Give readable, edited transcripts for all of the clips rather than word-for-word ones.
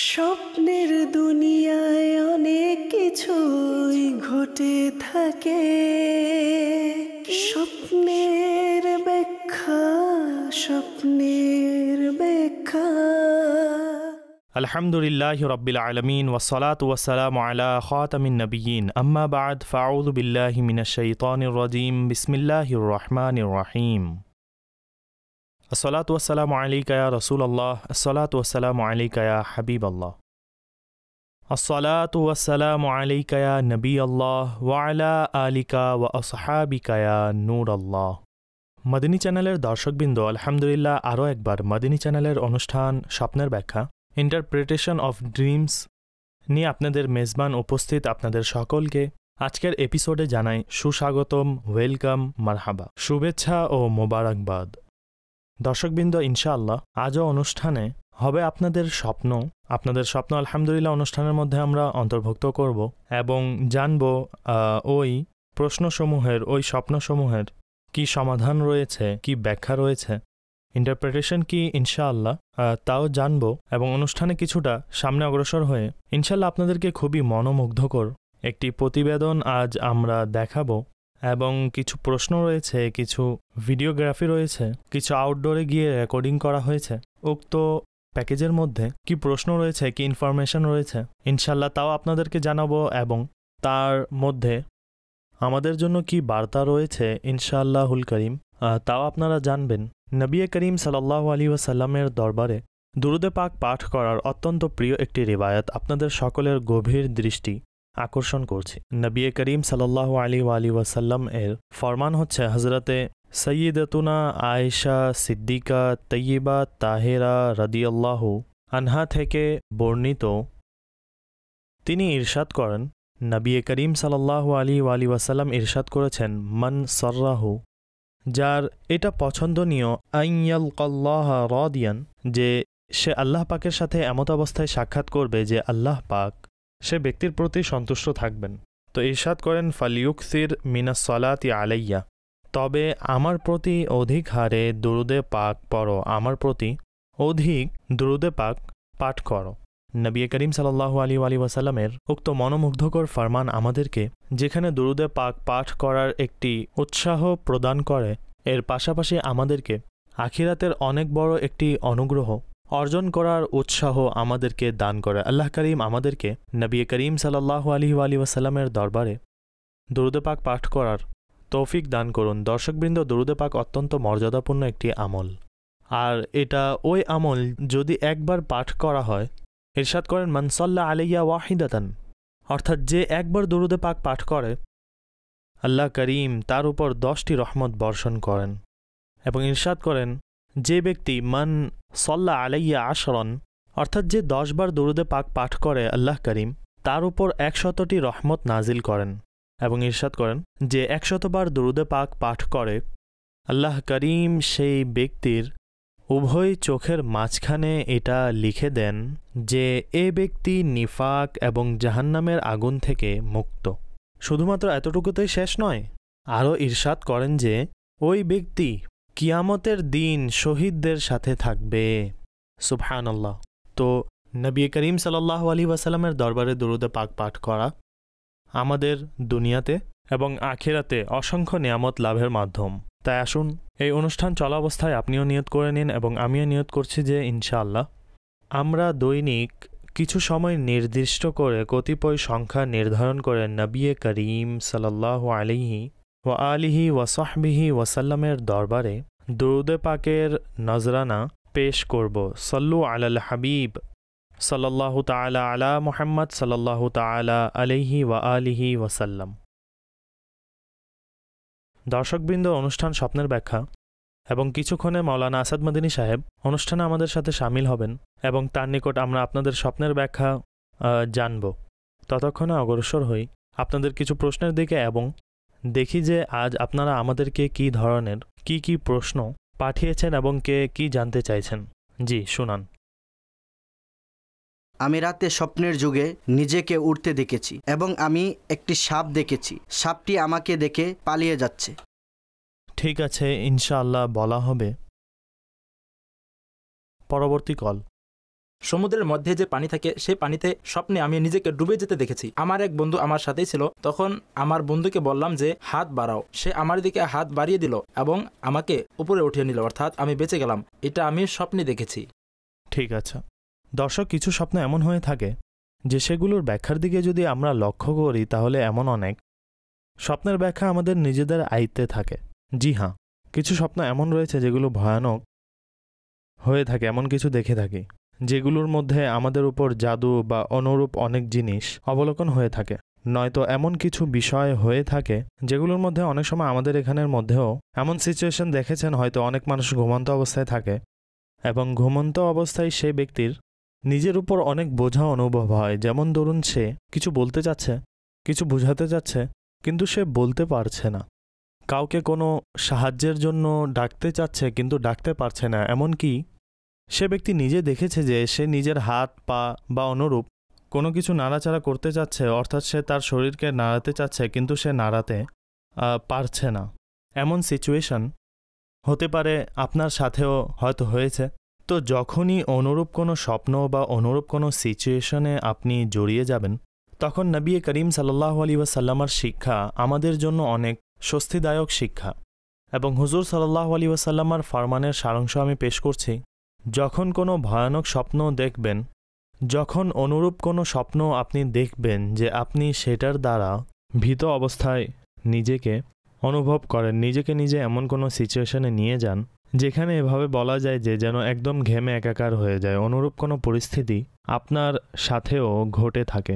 স্বপ্নের দুনিয়ায় অনেক কিছুই ঘটে থাকে, স্বপ্নের ব্যাখ্যা, স্বপ্নের ব্যাখ্যা। আলহামদুলিল্লাহি রাব্বিল আলামিন ওয়াসসালাতু ওয়াসসালামু আলা খাতামিন নাবিয়্যিন আম্মা বা'দ ফাআউযু বিল্লাহি মিনাশ শাইতানির রাজীম বিসমিল্লাহির রহমানির রহিম। আসসালাতু ওয়াসসালামু আলাইকা ইয়া রাসূলুল্লাহ, আসসালাতু ওয়াসসালামু আলাইকা ইয়া হাবিবাল্লাহ, আসসালাতু ওয়াসসালামু আলাইকা ইয়া নবিয়াল্লাহ ওয়া আলা আলিকা ওয়া আসহাবিকা ইয়া নূরাল্লাহ। মদিনী চ্যানেলের দর্শকবৃন্দ, আলহামদুলিল্লাহ আরও একবার মদিনী চ্যানেলের অনুষ্ঠান স্বপ্নের ব্যাখ্যা, ইন্টারপ্রিটেশন অফ ড্রিমস নিয়ে আপনাদের মেজবান উপস্থিত আপনাদের সকলকে আজকের এপিসোডে জানাই সুস্বাগতম, ওয়েলকাম, মারহাবা, শুভেচ্ছা ও মোবারকবাদ। দর্শকবৃন্দ, ইনশাআল্লাহ আজও অনুষ্ঠানে হবে আপনাদের স্বপ্ন আলহামদুলিল্লাহ অনুষ্ঠানের মধ্যে আমরা অন্তর্ভুক্ত করব এবং জানব ওই প্রশ্নসমূহের, ওই স্বপ্নসমূহের কি সমাধান রয়েছে, কি ব্যাখ্যা রয়েছে, ইন্টারপ্রিটেশন কি ইনশাআল্লাহ তাও জানব এবং অনুষ্ঠানে কিছুটা সামনে অগ্রসর হয়ে ইনশাআল্লাহ আপনাদেরকে খুবই মনোমুগ্ধকর একটি প্রতিবেদন আজ আমরা দেখাবো এবং কিছু প্রশ্ন রয়েছে, কিছু ভিডিওগ্রাফি রয়েছে, কিছু আউটডোরে গিয়ে রেকর্ডিং করা হয়েছে। উক্ত প্যাকেজের মধ্যে কি প্রশ্ন রয়েছে, কি ইনফরমেশন রয়েছে ইনশাআল্লাহ তাও আপনাদেরকে জানাবো এবং তার মধ্যে আমাদের জন্য কি বার্তা রয়েছে ইনশাআল্লাহুল করিম তাও আপনারা জানবেন। নবী করিম সাল্লাল্লাহু আলাইহি ওয়াসাল্লামের দরবারে দুরূদে পাক পাঠ করার অত্যন্ত প্রিয় একটি রিবায়াত আপনাদের সকলের গভীর দৃষ্টি আকর্ষণ করছি। নবী করিম সাল্লাল্লাহু আলাইহি ওয়াসাল্লাম এর ফরমান হচ্ছে হযরতে সাইয়্যিদাতুনা আয়েশা সিদ্দিকা তাইয়্যিবা তাহেরা রাদিয়াল্লাহু আনহা থেকে বর্ণিত। তিনি ইরশাদ করেন, নবী করিম সাল্লাল্লাহু আলাইহি ওয়াসাল্লাম ইরশাদ করেছেন, মান সাররাহু, যার এটা পছন্দনীয়, আইয়ালকাল্লাহ রাদিয়ান, যে সে আল্লাহ পাকের সাথে এমত অবস্থায় সাক্ষাৎ করবে যে আল্লাহ পাক সে ব্যক্তির প্রতি সন্তুষ্ট থাকবেন। তো ইরশাদ করেন, ফালিয়ুকসির মিনাস সালাতি আলাইয়া, তবে আমার প্রতি অধিক হারে দুরূদে পাক পড়ো, আমার প্রতি অধিক দুরূদে পাক পাঠ করো। নবী করিম সাল্লাল্লাহু আলাইহি ওয়াসাল্লামের উক্ত মনোমুগ্ধকর ফরমান আমাদেরকে যেখানে দুরূদে পাক পাঠ করার একটি উৎসাহ প্রদান করে, এর পাশাপাশি আমাদেরকে আখিরাতের অনেক বড় একটি অনুগ্রহ অর্জন করার উৎসাহ আমাদেরকে দান করে। আল্লাহ করিম আমাদেরকে নবী করিম সাল্লাল্লাহু আলাইহি ওয়াসাল্লামের দরবারে দুরূদে পাক পাঠ করার তৌফিক দান করুন। দর্শকবৃন্দ, দুরূদে পাক অত্যন্ত মর্যাদাপূর্ণ একটি আমল, আর এটা ওই আমল যদি একবার পাঠ করা হয়, ইরশাদ করেন, মান সাল্লা আলাইয়া ওয়াহিদাতান, অর্থাৎ যে একবার দুরূদে পাক পাঠ করে আল্লাহ করিম তার উপর 10টি রহমত বর্ষণ করেন। এবং ইরশাদ করেন, যে ব্যক্তি মান সাল্লা আলাইয়া আশরন, অর্থাৎ যে 10 বার দুরূদে পাক পাঠ করে আল্লাহ করিম তার উপর 100টি রহমত নাজিল করেন। এবং ইরশাদ করেন, যে 100 বার দুরূদে পাক পাঠ করে আল্লাহ করিম সেই ব্যক্তির উভয় চোখের মাঝখানে এটা লিখে দেন যে এ ব্যক্তি নিফাক এবং জাহান্নামের আগুন থেকে মুক্ত। শুধুমাত্র এতটুকুতেই শেষ নয়, আরও ইরশাদ করেন যে ওই ব্যক্তি কিয়ামতের দিন শহীদদের সাথে থাকবে। সুবহানাল্লাহ। তো নবী করিম সাল্লাল্লাহু আলাইহি ওয়াসাল্লামের দরবারে দুরূদে পাক পাঠ করা আমাদের দুনিয়াতে এবং আখিরাতে অসংখ্য নিয়ামত লাভের মাধ্যম। তাই আসুন এই অনুষ্ঠান চলা অবস্থায় আপনিও নিয়ত করে নিন এবং আমিও নিয়ত করছি যে ইনশাআল্লাহ আমরা দৈনিক কিছু সময় নির্দিষ্ট করে কতিপয় সংখ্যা নির্ধারণ করে নবী করিম সাল্লাল্লাহু আলাইহি ওয়া আলিহি ওয়া সাহবিহি ওয়াসাল্লামের দরবারে দুরূদে পাকের নজরানা পেশ করব। সাল্লু আলাল হাবিব সাল্লাল্লাহু তাআলা আলা মুহাম্মদ সাল্লাল্লাহু তাআলা আলাইহি ওয়া আলিহি ওয়াসাল্লাম। দর্শকবৃন্দ, অনুষ্ঠান স্বপ্নের ব্যাখ্যা এবং কিছুক্ষণে মাওলানা আসাদ মদিনী সাহেব অনুষ্ঠানে আমাদের সাথে শামিল হবেন এবং তার নিকট আমরা আপনাদের স্বপ্নের ব্যাখ্যা জানব। ততক্ষণে অগ্রসর হই আপনাদের কিছু প্রশ্নের দিকে এবং দেখি যে আজ আপনারা আমাদেরকে কি ধরনের কি প্রশ্ন পাঠিয়েছেন এবং কে কি জানতে চাইছেন। জি শুনান। আমি রাতে স্বপ্নের যুগে নিজেকে উড়তে দেখেছি এবং আমি একটি সাপ দেখেছি। সাপটি আমাকে দেখে পালিয়ে যাচ্ছে। ঠিক আছে, ইনশাআল্লাহ বলা হবে। পরবর্তী কল। সমুদ্রের মধ্যে যে পানি থাকে সেই পানিতে স্বপ্নে আমি নিজেকে ডুবে যেতে দেখেছি। আমার এক বন্ধু আমার সাথেই ছিল, তখন আমার বন্ধুকে বললাম যে হাত বাড়াও, সে আমার দিকে হাত বাড়িয়ে দিল এবং আমাকে উপরে উঠিয়ে নিল, অর্থাৎ আমি বেঁচে গেলাম। এটা আমি স্বপ্নে দেখেছি। ঠিক আছে দর্শক, কিছু স্বপ্ন এমন হয়ে থাকে যে সেগুলোর ব্যাখ্যার দিকে যদি আমরা লক্ষ্য করি তাহলে এমন অনেক স্বপ্নের ব্যাখ্যা আমাদের নিজেদের আয়ত্তে থাকে। জি হ্যাঁ, কিছু স্বপ্ন এমন রয়েছে যেগুলো ভয়ানক হয়ে থাকে, এমন কিছু দেখে থাকি যেগুলোর মধ্যে আমাদের উপর জাদু বা অনুরূপ অনেক জিনিস অবলোকন হয়ে থাকে, নয়তো এমন কিছু বিষয় হয়ে থাকে যেগুলোর মধ্যে অনেক সময় আমাদের এখানের মধ্যেও এমন সিচুয়েশন দেখেছেন হয়তো অনেক মানুষ ঘুমন্ত অবস্থায় থাকে এবং ঘুমন্ত অবস্থায় সেই ব্যক্তির নিজের উপর অনেক বোঝা অনুভব হয়। যেমন ধরুন, সে কিছু বলতে চাচ্ছে, কিছু বোঝাতে যাচ্ছে, কিন্তু সে বলতে পারছে না, কাউকে কোনো সাহায্যের জন্য ডাকতে চাচ্ছে কিন্তু ডাকতে পারছে না। এমনকি সে ব্যক্তি নিজে দেখেছে যে সে নিজের হাত পা বা অনুরূপ কোনো কিছু নাড়াচাড়া করতে চাচ্ছে, অর্থাৎ সে তার শরীরকে নাড়াতে চাচ্ছে কিন্তু সে নাড়াতে পারছে না। এমন সিচুয়েশন হতে পারে আপনার সাথেও হয়তো হয়েছে। তো যখনই অনুরূপ কোনো স্বপ্ন বা অনুরূপ কোনো সিচুয়েশনে আপনি জড়িয়ে যাবেন, তখন নবী করিম সাল্লাল্লাহু আলাইহি ওয়াসাল্লামের শিক্ষা আমাদের জন্য অনেক স্বস্তিদায়ক শিক্ষা। এবং হুজুর সাল্লাল্লাহু আলাইহি ওয়াসাল্লামের ফরমানের সারাংশ আমি পেশ করছি। যখন কোনো ভয়ানক স্বপ্ন দেখবেন, যখন অনুরূপ কোনো স্বপ্ন আপনি দেখবেন যে আপনি সেটার দ্বারা ভীত অবস্থায় নিজেকে অনুভব করেন, নিজেকে নিজে এমন কোনো সিচুয়েশনে নিয়ে যান যেখানে এভাবে বলা যায় যে যেন একদম ঘেমে একাকার হয়ে যায়, অনুরূপ কোনো পরিস্থিতি আপনার সাথেও ঘটে থাকে,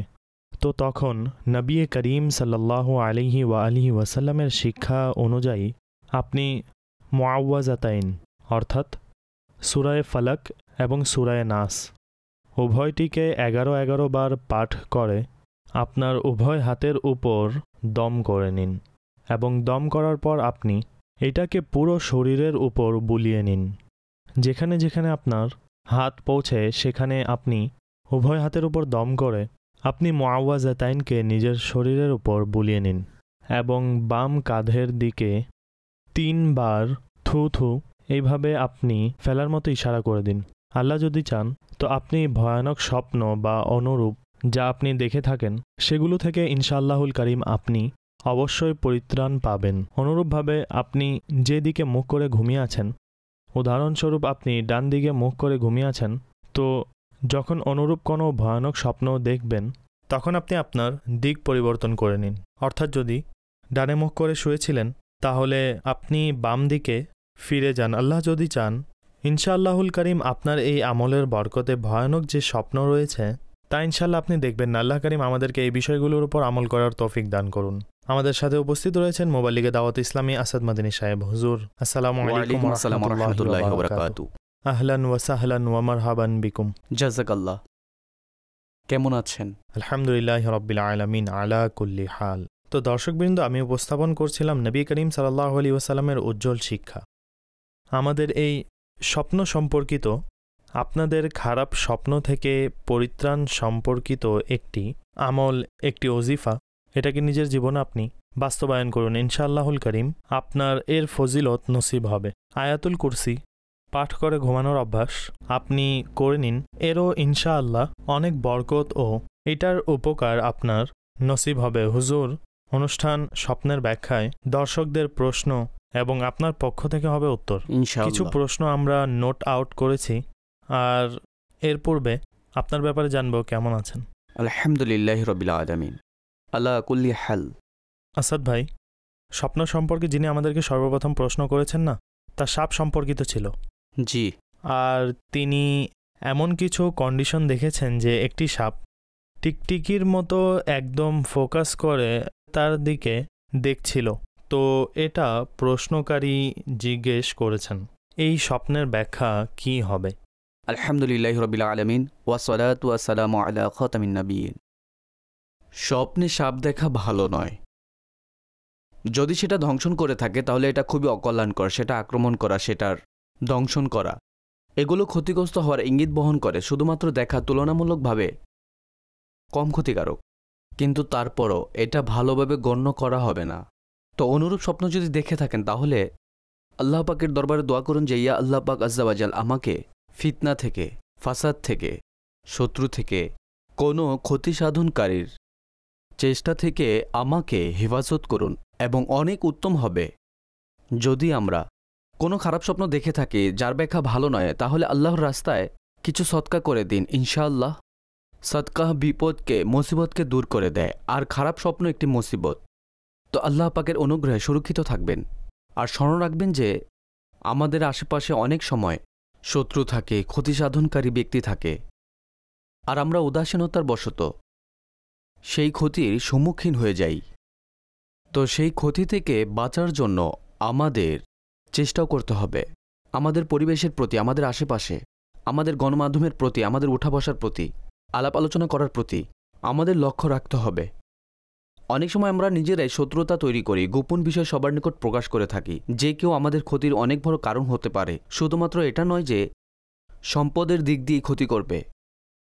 তো তখন নবী করিম সাল্লাল্লাহু আলাইহি ওয়াসাল্লামের শিক্ষা অনুযায়ী আপনি মুআওয়াজাতাইন অর্থাৎ সূরায়ে ফালাক এবং সূরায়ে নাস উভয়টিকে 11 বার পাঠ করে আপনার উভয় হাতের উপর দম করে নিন এবং দম করার পর আপনি এটাকে পুরো শরীরের উপর বুলিয়ে নিন। যেখানে যেখানে আপনার হাত পৌঁছে সেখানে আপনি উভয় হাতের উপর দম করে আপনি মুআওয়াজাতাইনকে নিজের শরীরের উপর বুলিয়ে নিন এবং বাম কাঁধের দিকে 3 বার থু থু এইভাবে আপনি ফেলার মতো ইশারা করে দিন। আল্লাহ যদি চান তো আপনি ভয়ানক স্বপ্ন বা অনুরূপ যা আপনি দেখে থাকেন সেগুলো থেকে ইনশাআল্লাহুল কারীম আপনি অবশ্যই পরিত্রাণ পাবেন। অনুরূপভাবে আপনি যে দিকে মুখ করে ঘুমিয়ে আছেন, উদাহরণস্বরূপ আপনি ডান দিকে মুখ করে ঘুমিয়ে আছেন, তো যখন অনুরূপ কোনো ভয়ানক স্বপ্ন দেখবেন তখন আপনি আপনার দিক পরিবর্তন করে নিন। অর্থাৎ যদি ডানে মুখ করে শুয়েছিলেন তাহলে আপনি বাম দিকে ফিরে যান। আল্লাহ যদি চান ইনশাআল্লাহুল কারীম আপনার এই আমলের বরকতে ভয়ানক যে স্বপ্ন রয়েছে তা ইনশাআল্লাহ আপনি দেখবেন না। আল্লাহ কারীম আমাদেরকে এই বিষয়গুলোর উপর আমল করার তৌফিক দান করুন। আমাদের সাথে উপস্থিত রয়েছেন মোবাল্লিগে দাওয়াত ইসলামী আসাদ মাদানী সাহেব। হুজুর আসসালামু আলাইকুম ওয়া রাহমাতুল্লাহি ওয়া বারাকাতুহু। আহলান ওয়া সাহলান ওয়া মারহাবান বিকুম। জাযাকাল্লাহ। কেমন আছেন? আলহামদুলিল্লাহি রাব্বিল আলামিন আলা কুল্লি হাল। তো দর্শকবৃন্দ, আমি উপস্থাপন করছিলাম নবী করিম সাল্লাল্লাহু আলাইহি ওয়াসাল্লামের উজ্জ্বল শিক্ষা। আমাদের এই স্বপ্ন সম্পর্কিত, আপনাদের খারাপ স্বপ্ন থেকে পরিত্রাণ সম্পর্কিত একটি আমল, একটি ওজিফা, এটাকে নিজের জীবনে আপনি বাস্তবায়ন করুন। ইনশাআল্লাহুল কারীম আপনার এর ফজিলত নসিব হবে। আয়াতুল কুরসি পাঠ করে ঘুমানোর অভ্যাস আপনি করে নিন, এরও ইনশাআল্লাহ অনেক বরকত ও এটার উপকার আপনার নসিব হবে। হুজুর অনুষ্ঠান স্বপ্নের ব্যাখ্যায় দর্শকদের প্রশ্ন এবং আপনার পক্ষ থেকে হবে উত্তর। কিছু প্রশ্ন আমরা নোট আউট করেছি, আর এর পূর্বে আপনার ব্যাপারে জানবো কেমন আছেন। আলহামদুলিল্লাহি রাব্বিল আলামিন আলা কুল্লি হাল। আসাদ ভাই, স্বপ্ন সম্পর্কে যিনি আমাদেরকে সর্বপ্রথম প্রশ্ন করেছেন না, তা সাপ সম্পর্কিত ছিল। জি। আর তিনি এমন কিছু কন্ডিশন দেখেছেন যে একটি সাপ টিকটিকির মতো একদম ফোকাস করে তার দিকে দেখছিল। তো এটা প্রশ্নকারী জিজ্ঞেস করেছেন, এই স্বপ্নের ব্যাখ্যা কি হবে? আলহামদুলিল্লাহি রাব্বিল আলামিন ওয়াসসালাতু ওয়াসসালামু আলা খাতামিন নাবিয়্যিন। স্বপ্নে সাপ দেখা ভালো নয়। যদি সেটা দংশন করে থাকে তাহলে এটা খুবই অকল্যাণকর। সেটা আক্রমণ করা, সেটার দংশন করা, এগুলো ক্ষতিগ্রস্ত হওয়ার ইঙ্গিত বহন করে। শুধুমাত্র দেখা তুলনামূলকভাবে কম ক্ষতিকারক, কিন্তু তারপরও এটা ভালোভাবে গণ্য করা হবে না। তো অনুরূপ স্বপ্ন যদি দেখে থাকেন তাহলে আল্লাহ পাকের দরবারে দোয়া করুন যে ইয়া আল্লাহ পাক আজ্জা ওয়া জাল আমাকে ফিতনা থেকে, ফাসাদ থেকে, শত্রু থেকে, কোনো ক্ষতি সাধনকারীর চেষ্টা থেকে আমাকে হেফাজত করুন। এবং অনেক উত্তম হবে যদি আমরা কোনো খারাপ স্বপ্ন দেখে থাকি যার ব্যাখ্যা ভালো নয়, তাহলে আল্লাহর রাস্তায় কিছু সদকা করে দিন। ইনশাআল্লাহ সদকা বিপদকে, মুসিবতকে দূর করে দেয়। আর খারাপ স্বপ্ন একটি মুসিবত। তো আল্লাহ পাকের অনুগ্রহে সুরক্ষিত থাকবেন। আর স্মরণ রাখবেন যে আমাদের আশেপাশে অনেক সময় শত্রু থাকে, ক্ষতি সাধনকারী ব্যক্তি থাকে, আর আমরা উদাসীনতার বশত সেই ক্ষতির সম্মুখীন হয়ে যাই। তো সেই ক্ষতি থেকে বাঁচার জন্য আমাদের চেষ্টাও করতে হবে। আমাদের পরিবেশের প্রতি, আমাদের আশেপাশে, আমাদের গণমাধ্যমের প্রতি, আমাদের উঠা বসার প্রতি, আলাপ আলোচনা করার প্রতি আমাদের লক্ষ্য রাখতে হবে। অনেক সময় আমরা নিজেরাই শত্রুতা তৈরি করি, গোপন বিষয় সবার নিকট প্রকাশ করে থাকি। যে কেউ আমাদের ক্ষতির অনেক বড় কারণ হতে পারে। শুধুমাত্র এটা নয় যে সম্পদের দিক দিয়ে ক্ষতি করবে,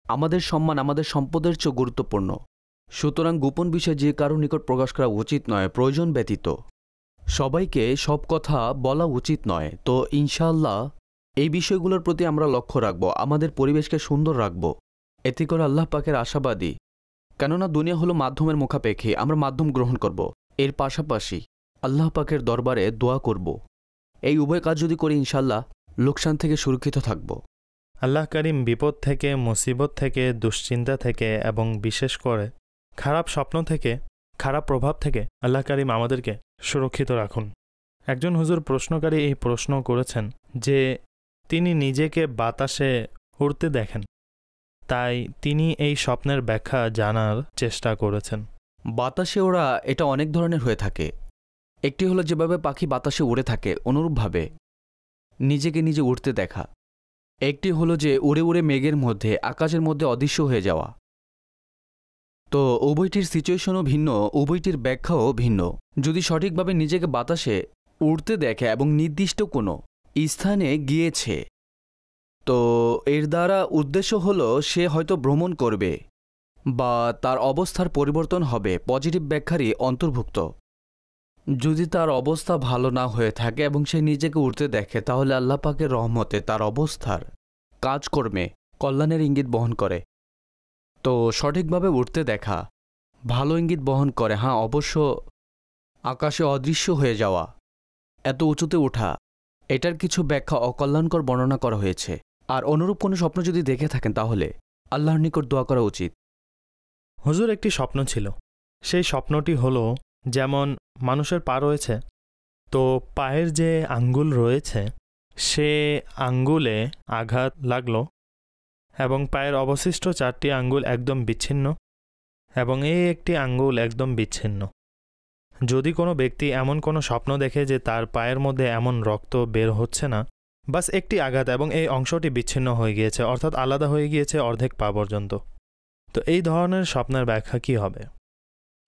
আমাদের সম্মান আমাদের সম্পদের চেয়ে গুরুত্বপূর্ণ। সুতরাং গোপন বিষয় যে কারো নিকট প্রকাশ করা উচিত নয়। প্রয়োজন ব্যতীত সবাইকে সব কথা বলা উচিত নয়। তো ইনশাআল্লাহ এই বিষয়গুলোর প্রতি আমরা লক্ষ্য রাখব, আমাদের পরিবেশকে সুন্দর রাখব। এতে করে আল্লাহ পাকের আশাবাদী, কেননা দুনিয়া হলো মাধ্যমের মুখাপেক্ষী, আমরা মাধ্যম গ্রহণ করব। এর পাশাপাশি আল্লাহ পাকের দরবারে দোয়া করব। এই উভয় কাজ যদি করি ইনশাআল্লাহ লোকসান থেকে সুরক্ষিত থাকব। আল্লাহ করিম বিপদ থেকে, মুসিবত থেকে, দুশ্চিন্তা থেকে এবং বিশেষ করে খারাপ স্বপ্ন থেকে, খারাপ প্রভাব থেকে আল্লাহ করিম আমাদেরকে সুরক্ষিত রাখুন। একজন হুজুর প্রশ্নকারী এই প্রশ্ন করেছেন যে তিনি নিজেকে বাতাসে উড়তে দেখেন, তাই তিনি এই স্বপ্নের ব্যাখ্যা জানার চেষ্টা করেছেন। বাতাসে ওরা এটা অনেক ধরনের হয়ে থাকে। একটি হলো যেভাবে পাখি বাতাসে উড়ে থাকে অনুরূপভাবে নিজেকে নিজে উড়তে দেখা। একটি হলো যে উড়ে উড়ে মেঘের মধ্যে, আকাশের মধ্যে অদৃশ্য হয়ে যাওয়া। তো উভয়টির সিচুয়েশনও ভিন্ন, উভয়টির ব্যাখ্যাও ভিন্ন। যদি সঠিকভাবে নিজেকে বাতাসে উড়তে দেখে এবং নির্দিষ্ট কোনো স্থানে গিয়েছে, তো এর দ্বারা উদ্দেশ্য হলো সে হয়তো ভ্রমণ করবে বা তার অবস্থার পরিবর্তন হবে, পজিটিভ ব্যাখ্যারই অন্তর্ভুক্ত। যদি তার অবস্থা ভালো না হয়ে থাকে এবং সে নিজেকে উড়তে দেখে, তাহলে আল্লাহ পাকের রহমতে তার অবস্থার কাজকর্মে কল্যাণের ইঙ্গিত বহন করে। তো সঠিকভাবে উড়তে দেখা ভালো ইঙ্গিত বহন করে। হ্যাঁ, অবশ্য আকাশে অদৃশ্য হয়ে যাওয়া, এত উঁচুতে ওঠা, এটার কিছু ব্যাখ্যা অকল্যাণকর বর্ণনা করা হয়েছে। আর অনুরূপ কোনো স্বপ্ন যদি দেখে থাকেন তাহলে আল্লাহর নিকট দোয়া করা উচিত। হুজুর একটি স্বপ্ন ছিল, সেই স্বপ্নটি হলো যেমন মানুষের পা রয়েছে, তো পায়ের যে আঙ্গুল রয়েছে সে আঙ্গুলে আঘাত লাগলো এবং পায়ের অবশিষ্ট 4টি আঙ্গুল একদম বিচ্ছিন্ন এবং এই একটি আঙ্গুল একদম বিচ্ছিন্ন। যদি কোনো ব্যক্তি এমন কোনো স্বপ্ন দেখে যে তার পায়ের মধ্যে এমন রক্ত বের হচ্ছে না, বাস একটি আঘাত এবং এই অংশটি বিচ্ছিন্ন হয়ে গিয়েছে, অর্থাৎ আলাদা হয়ে গিয়েছে অর্ধেক পা পর্যন্ত, তো এই ধরনের স্বপ্নের ব্যাখ্যা কি হবে?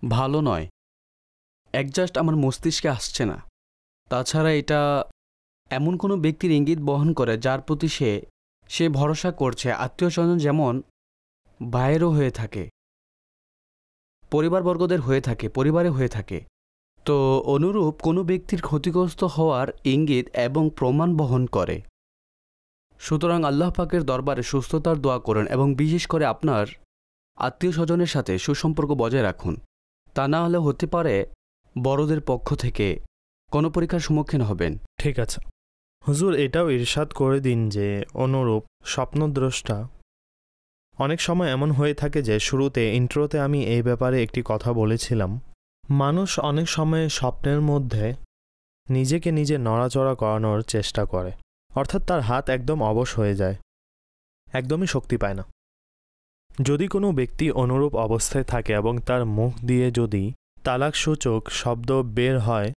ভালো নয়, একজাস্ট আমার মস্তিষ্কে আসছে না। তাছাড়া এটা এমন কোনো ব্যক্তির ইঙ্গিত বহন করে যার প্রতি সে ভরসা করছে। আত্মীয় স্বজন যেমন ভাইয়েরও হয়ে থাকে, পরিবারবর্গদের হয়ে থাকে, পরিবারে হয়ে থাকে। তো অনুরূপ কোনো ব্যক্তির ক্ষতিগ্রস্ত হওয়ার ইঙ্গিত এবং প্রমাণ বহন করে। সুতরাং আল্লাহ পাকের দরবারে সুস্থতার দোয়া করুন এবং বিশেষ করে আপনার আত্মীয় স্বজনের সাথে সুসম্পর্ক বজায় রাখুন। তা না হলে হতে পারে বড়দের পক্ষ থেকে কোনো পরীক্ষার সম্মুখীন হবেন। ঠিক আছে হুজুর, এটাও ইরশাদ করে দিন যে অনুরূপ স্বপ্নদ্রষ্টা অনেক সময় এমন হয়ে থাকে যে শুরুতে ইন্ট্রোতে আমি এই ব্যাপারে একটি কথা বলেছিলাম, মানুষ অনেক সময় স্বপ্নের মধ্যে নিজেকে নিজে নড়াচড়া করানোর চেষ্টা করে, অর্থাৎ তার হাত একদম অবশ হয়ে যায়, একদমই শক্তি পায় না। যদি কোনো ব্যক্তি অনুরূপ অবস্থায় থাকে এবং তার মুখ দিয়ে যদি তালাকসূচক শব্দ বের হয়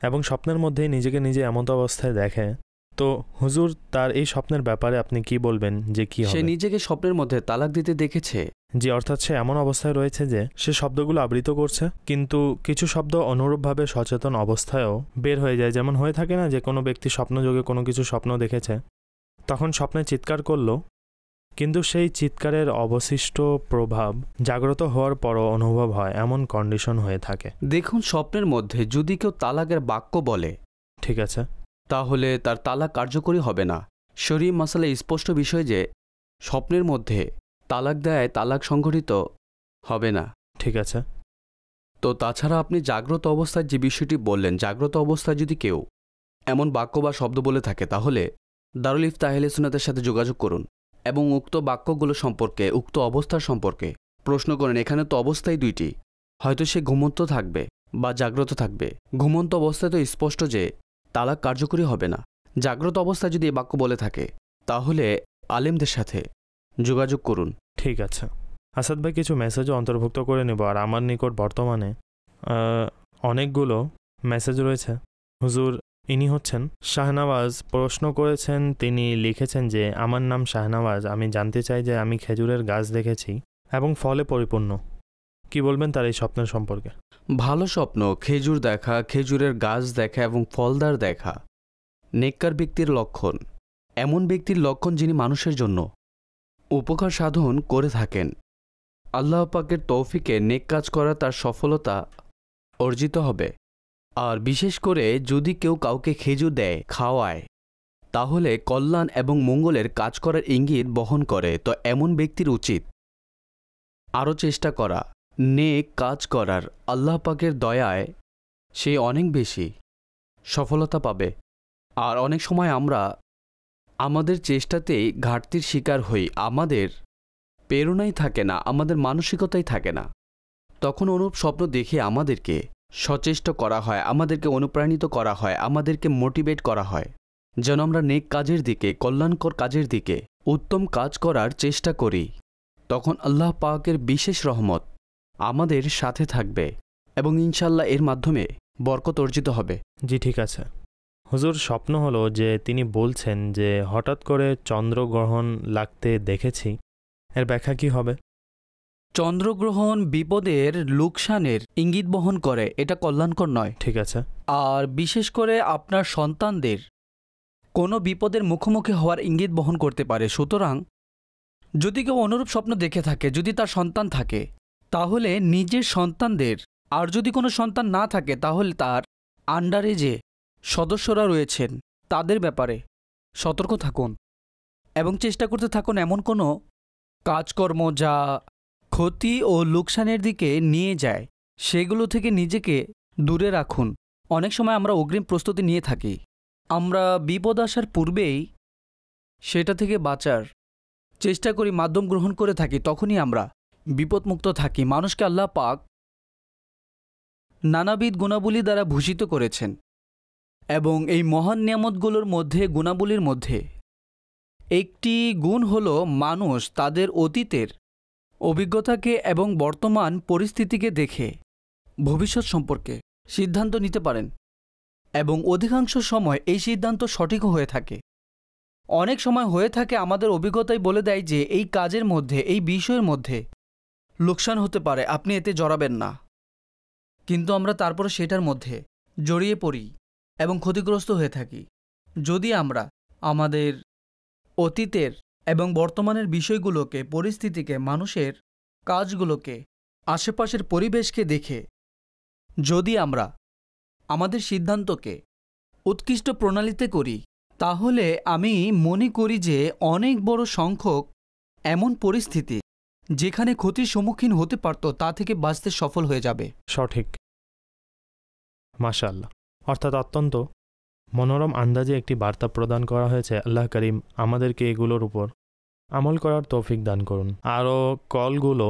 এবং স্বপ্নের মধ্যে নিজেকে নিজে এমন অবস্থায় দেখে, তো হুজুর তার এই স্বপ্নের ব্যাপারে আপনি কি বলবেন যে কি হবে? সে নিজেকে স্বপ্নের মধ্যে তালাক দিতে দেখেছে। জি, অর্থাৎ সে এমন অবস্থায় রয়েছে যে সে শব্দগুলো আবৃত করছে, কিন্তু কিছু শব্দ অনুরূপভাবে সচেতন অবস্থায়ও বের হয়ে যায়। যেমন হয়ে থাকে না যে কোনো ব্যক্তি স্বপ্নযোগে কোনো কিছু স্বপ্ন দেখেছে, তখন স্বপ্নে চিৎকার করলো, কিন্তু সেই চিৎকারের অবশিষ্ট প্রভাব জাগ্রত হওয়ার পরও অনুভব হয়, এমন কন্ডিশন হয়ে থাকে। দেখুন, স্বপ্নের মধ্যে যদি কেউ তালাকের বাক্য বলে, ঠিক আছে, তাহলে তার তালাক কার্যকরী হবে না। শরীয়ত মাসালে স্পষ্ট বিষয় যে স্বপ্নের মধ্যে তালাক দেয় তালাক সংঘটিত হবে না। ঠিক আছে। তো তাছাড়া আপনি জাগ্রত অবস্থায় যে বিষয়টি বললেন, জাগ্রত অবস্থায় যদি কেউ এমন বাক্য বা শব্দ বলে থাকে তাহলে দারুল ইফতাহ আহলে সুন্নাতের সাথে যোগাযোগ করুন এবং উক্ত বাক্যগুলো সম্পর্কে, উক্ত অবস্থার সম্পর্কে প্রশ্ন করেন। এখানে তো অবস্থাই দুইটি, হয়তো সে ঘুমন্ত থাকবে বা জাগ্রত থাকবে। ঘুমন্ত অবস্থায় তো স্পষ্ট যে তালাক কার্যকরী হবে না। জাগ্রত অবস্থায় যদি এই বাক্য বলে থাকে তাহলে আলেমদের সাথে যোগাযোগ করুন। ঠিক আছে আসাদ ভাই, কিছু মেসেজও অন্তর্ভুক্ত করে নেব। আর আমার নিকট বর্তমানে অনেকগুলো মেসেজ রয়েছে। হুজুর, ইনি হচ্ছেন শাহনওয়াজ, প্রশ্ন করেছেন, তিনি লিখেছেন যে আমার নাম শাহনওয়াজ, আমি জানতে চাই যে আমি খেজুরের গাছ দেখেছি এবং ফলে পরিপূর্ণ। কি বলবেন তার এই স্বপ্নের সম্পর্কে? ভালো স্বপ্ন, খেজুর দেখা, খেজুরের গাছ দেখা এবং ফলদার দেখা নেককার ব্যক্তির লক্ষণ। এমন ব্যক্তির লক্ষণ যিনি মানুষের জন্য উপকার সাধন করে থাকেন। আল্লাহ পাকের তৌফিকে নেক কাজ করা তার সফলতা অর্জিত হবে। আর বিশেষ করে যদি কেউ কাউকে খেজুর দেয়, খাওয়ায়, তাহলে কল্যাণ এবং মঙ্গলের কাজ করার ইঙ্গিত বহন করে। তো এমন ব্যক্তির উচিত আরও চেষ্টা করা, নেক কাজ করার। আল্লাহ পাকের দয়ায় সে অনেক বেশি সফলতা পাবে। আর অনেক সময় আমরা আমাদের চেষ্টাতেই ঘাটতির শিকার হই, আমাদের প্রেরণাই থাকে না, আমাদের মানসিকতাই থাকে না। তখন অনুরূপ স্বপ্ন দেখে আমাদেরকে সচেষ্ট করা হয়, আমাদেরকে অনুপ্রাণিত করা হয়, আমাদেরকে মোটিভেট করা হয় যেন আমরা নেক কাজের দিকে, কল্যাণকর কাজের দিকে, উত্তম কাজ করার চেষ্টা করি। তখন আল্লাহ পাকের বিশেষ রহমত আমাদের সাথে থাকবে এবং ইনশাল্লাহ এর মাধ্যমে বরকত অর্জিত হবে। জি ঠিক আছে হুজুর, স্বপ্ন হলো যে তিনি বলছেন যে হঠাৎ করে চন্দ্রগ্রহণ লাগতে দেখেছি, এর ব্যাখ্যা কি হবে? চন্দ্রগ্রহণ বিপদের, লোকসানের ইঙ্গিত বহন করে, এটা কল্যাণকর নয়। ঠিক আছে। আর বিশেষ করে আপনার সন্তানদের কোনো বিপদের মুখোমুখি হওয়ার ইঙ্গিত বহন করতে পারে। সুতরাং যদি কেউ অনুরূপ স্বপ্ন দেখে থাকে, যদি তার সন্তান থাকে, তাহলে নিজের সন্তানদের, আর যদি কোনো সন্তান না থাকে তাহলে তার আন্ডারে যে সদস্যরা রয়েছেন তাদের ব্যাপারে সতর্ক থাকুন এবং চেষ্টা করতে থাকুন এমন কোনো কাজকর্ম যা ক্ষতি ও লোকসানের দিকে নিয়ে যায় সেগুলো থেকে নিজেকে দূরে রাখুন। অনেক সময় আমরা অগ্রিম প্রস্তুতি নিয়ে থাকি, আমরা বিপদ আসার পূর্বেই সেটা থেকে বাঁচার চেষ্টা করি, মাধ্যম গ্রহণ করে থাকি, তখনই আমরা বিপদমুক্ত থাকি। মানুষকে আল্লাহ পাক নানাবিধ গুণাবলী দ্বারা ভূষিত করেছেন এবং এই মহান নিয়ামতগুলোর মধ্যে, গুণাবলীর মধ্যে একটি গুণ হল মানুষ তাদের অতীতের অভিজ্ঞতাকে এবং বর্তমান পরিস্থিতিকে দেখে ভবিষ্যৎ সম্পর্কে সিদ্ধান্ত নিতে পারেন এবং অধিকাংশ সময় এই সিদ্ধান্ত সঠিকও হয়ে থাকে। অনেক সময় হয়ে থাকে আমাদের অভিজ্ঞতাই বলে দেয় যে এই কাজের মধ্যে, এই বিষয়ের মধ্যে লোকসান হতে পারে, আপনি এতে জড়াবেন না, কিন্তু আমরা তারপরে সেটার মধ্যে জড়িয়ে পড়ি এবং ক্ষতিগ্রস্ত হয়ে থাকি। যদি আমরা আমাদের অতীতের এবং বর্তমানের বিষয়গুলোকে, পরিস্থিতিকে, মানুষের কাজগুলোকে, আশেপাশের পরিবেশকে দেখে যদি আমরা আমাদের সিদ্ধান্তকে উৎকৃষ্ট প্রণালীতে করি, তাহলে আমি মনে করি যে অনেক বড় সংখ্যক এমন পরিস্থিতি যেখানে ক্ষতির সম্মুখীন হতে পারত তা থেকে বাঁচতে সফল হয়ে যাবে। সঠিক, মাশাআল্লাহ। অর্থাৎ অত্যন্ত মনোরম আন্দাজে একটি বার্তা প্রদান করা হয়েছে। আল্লাহ করিম আমাদেরকে এগুলোর উপর আমল করার তৌফিক দান করুন। আরও কলগুলো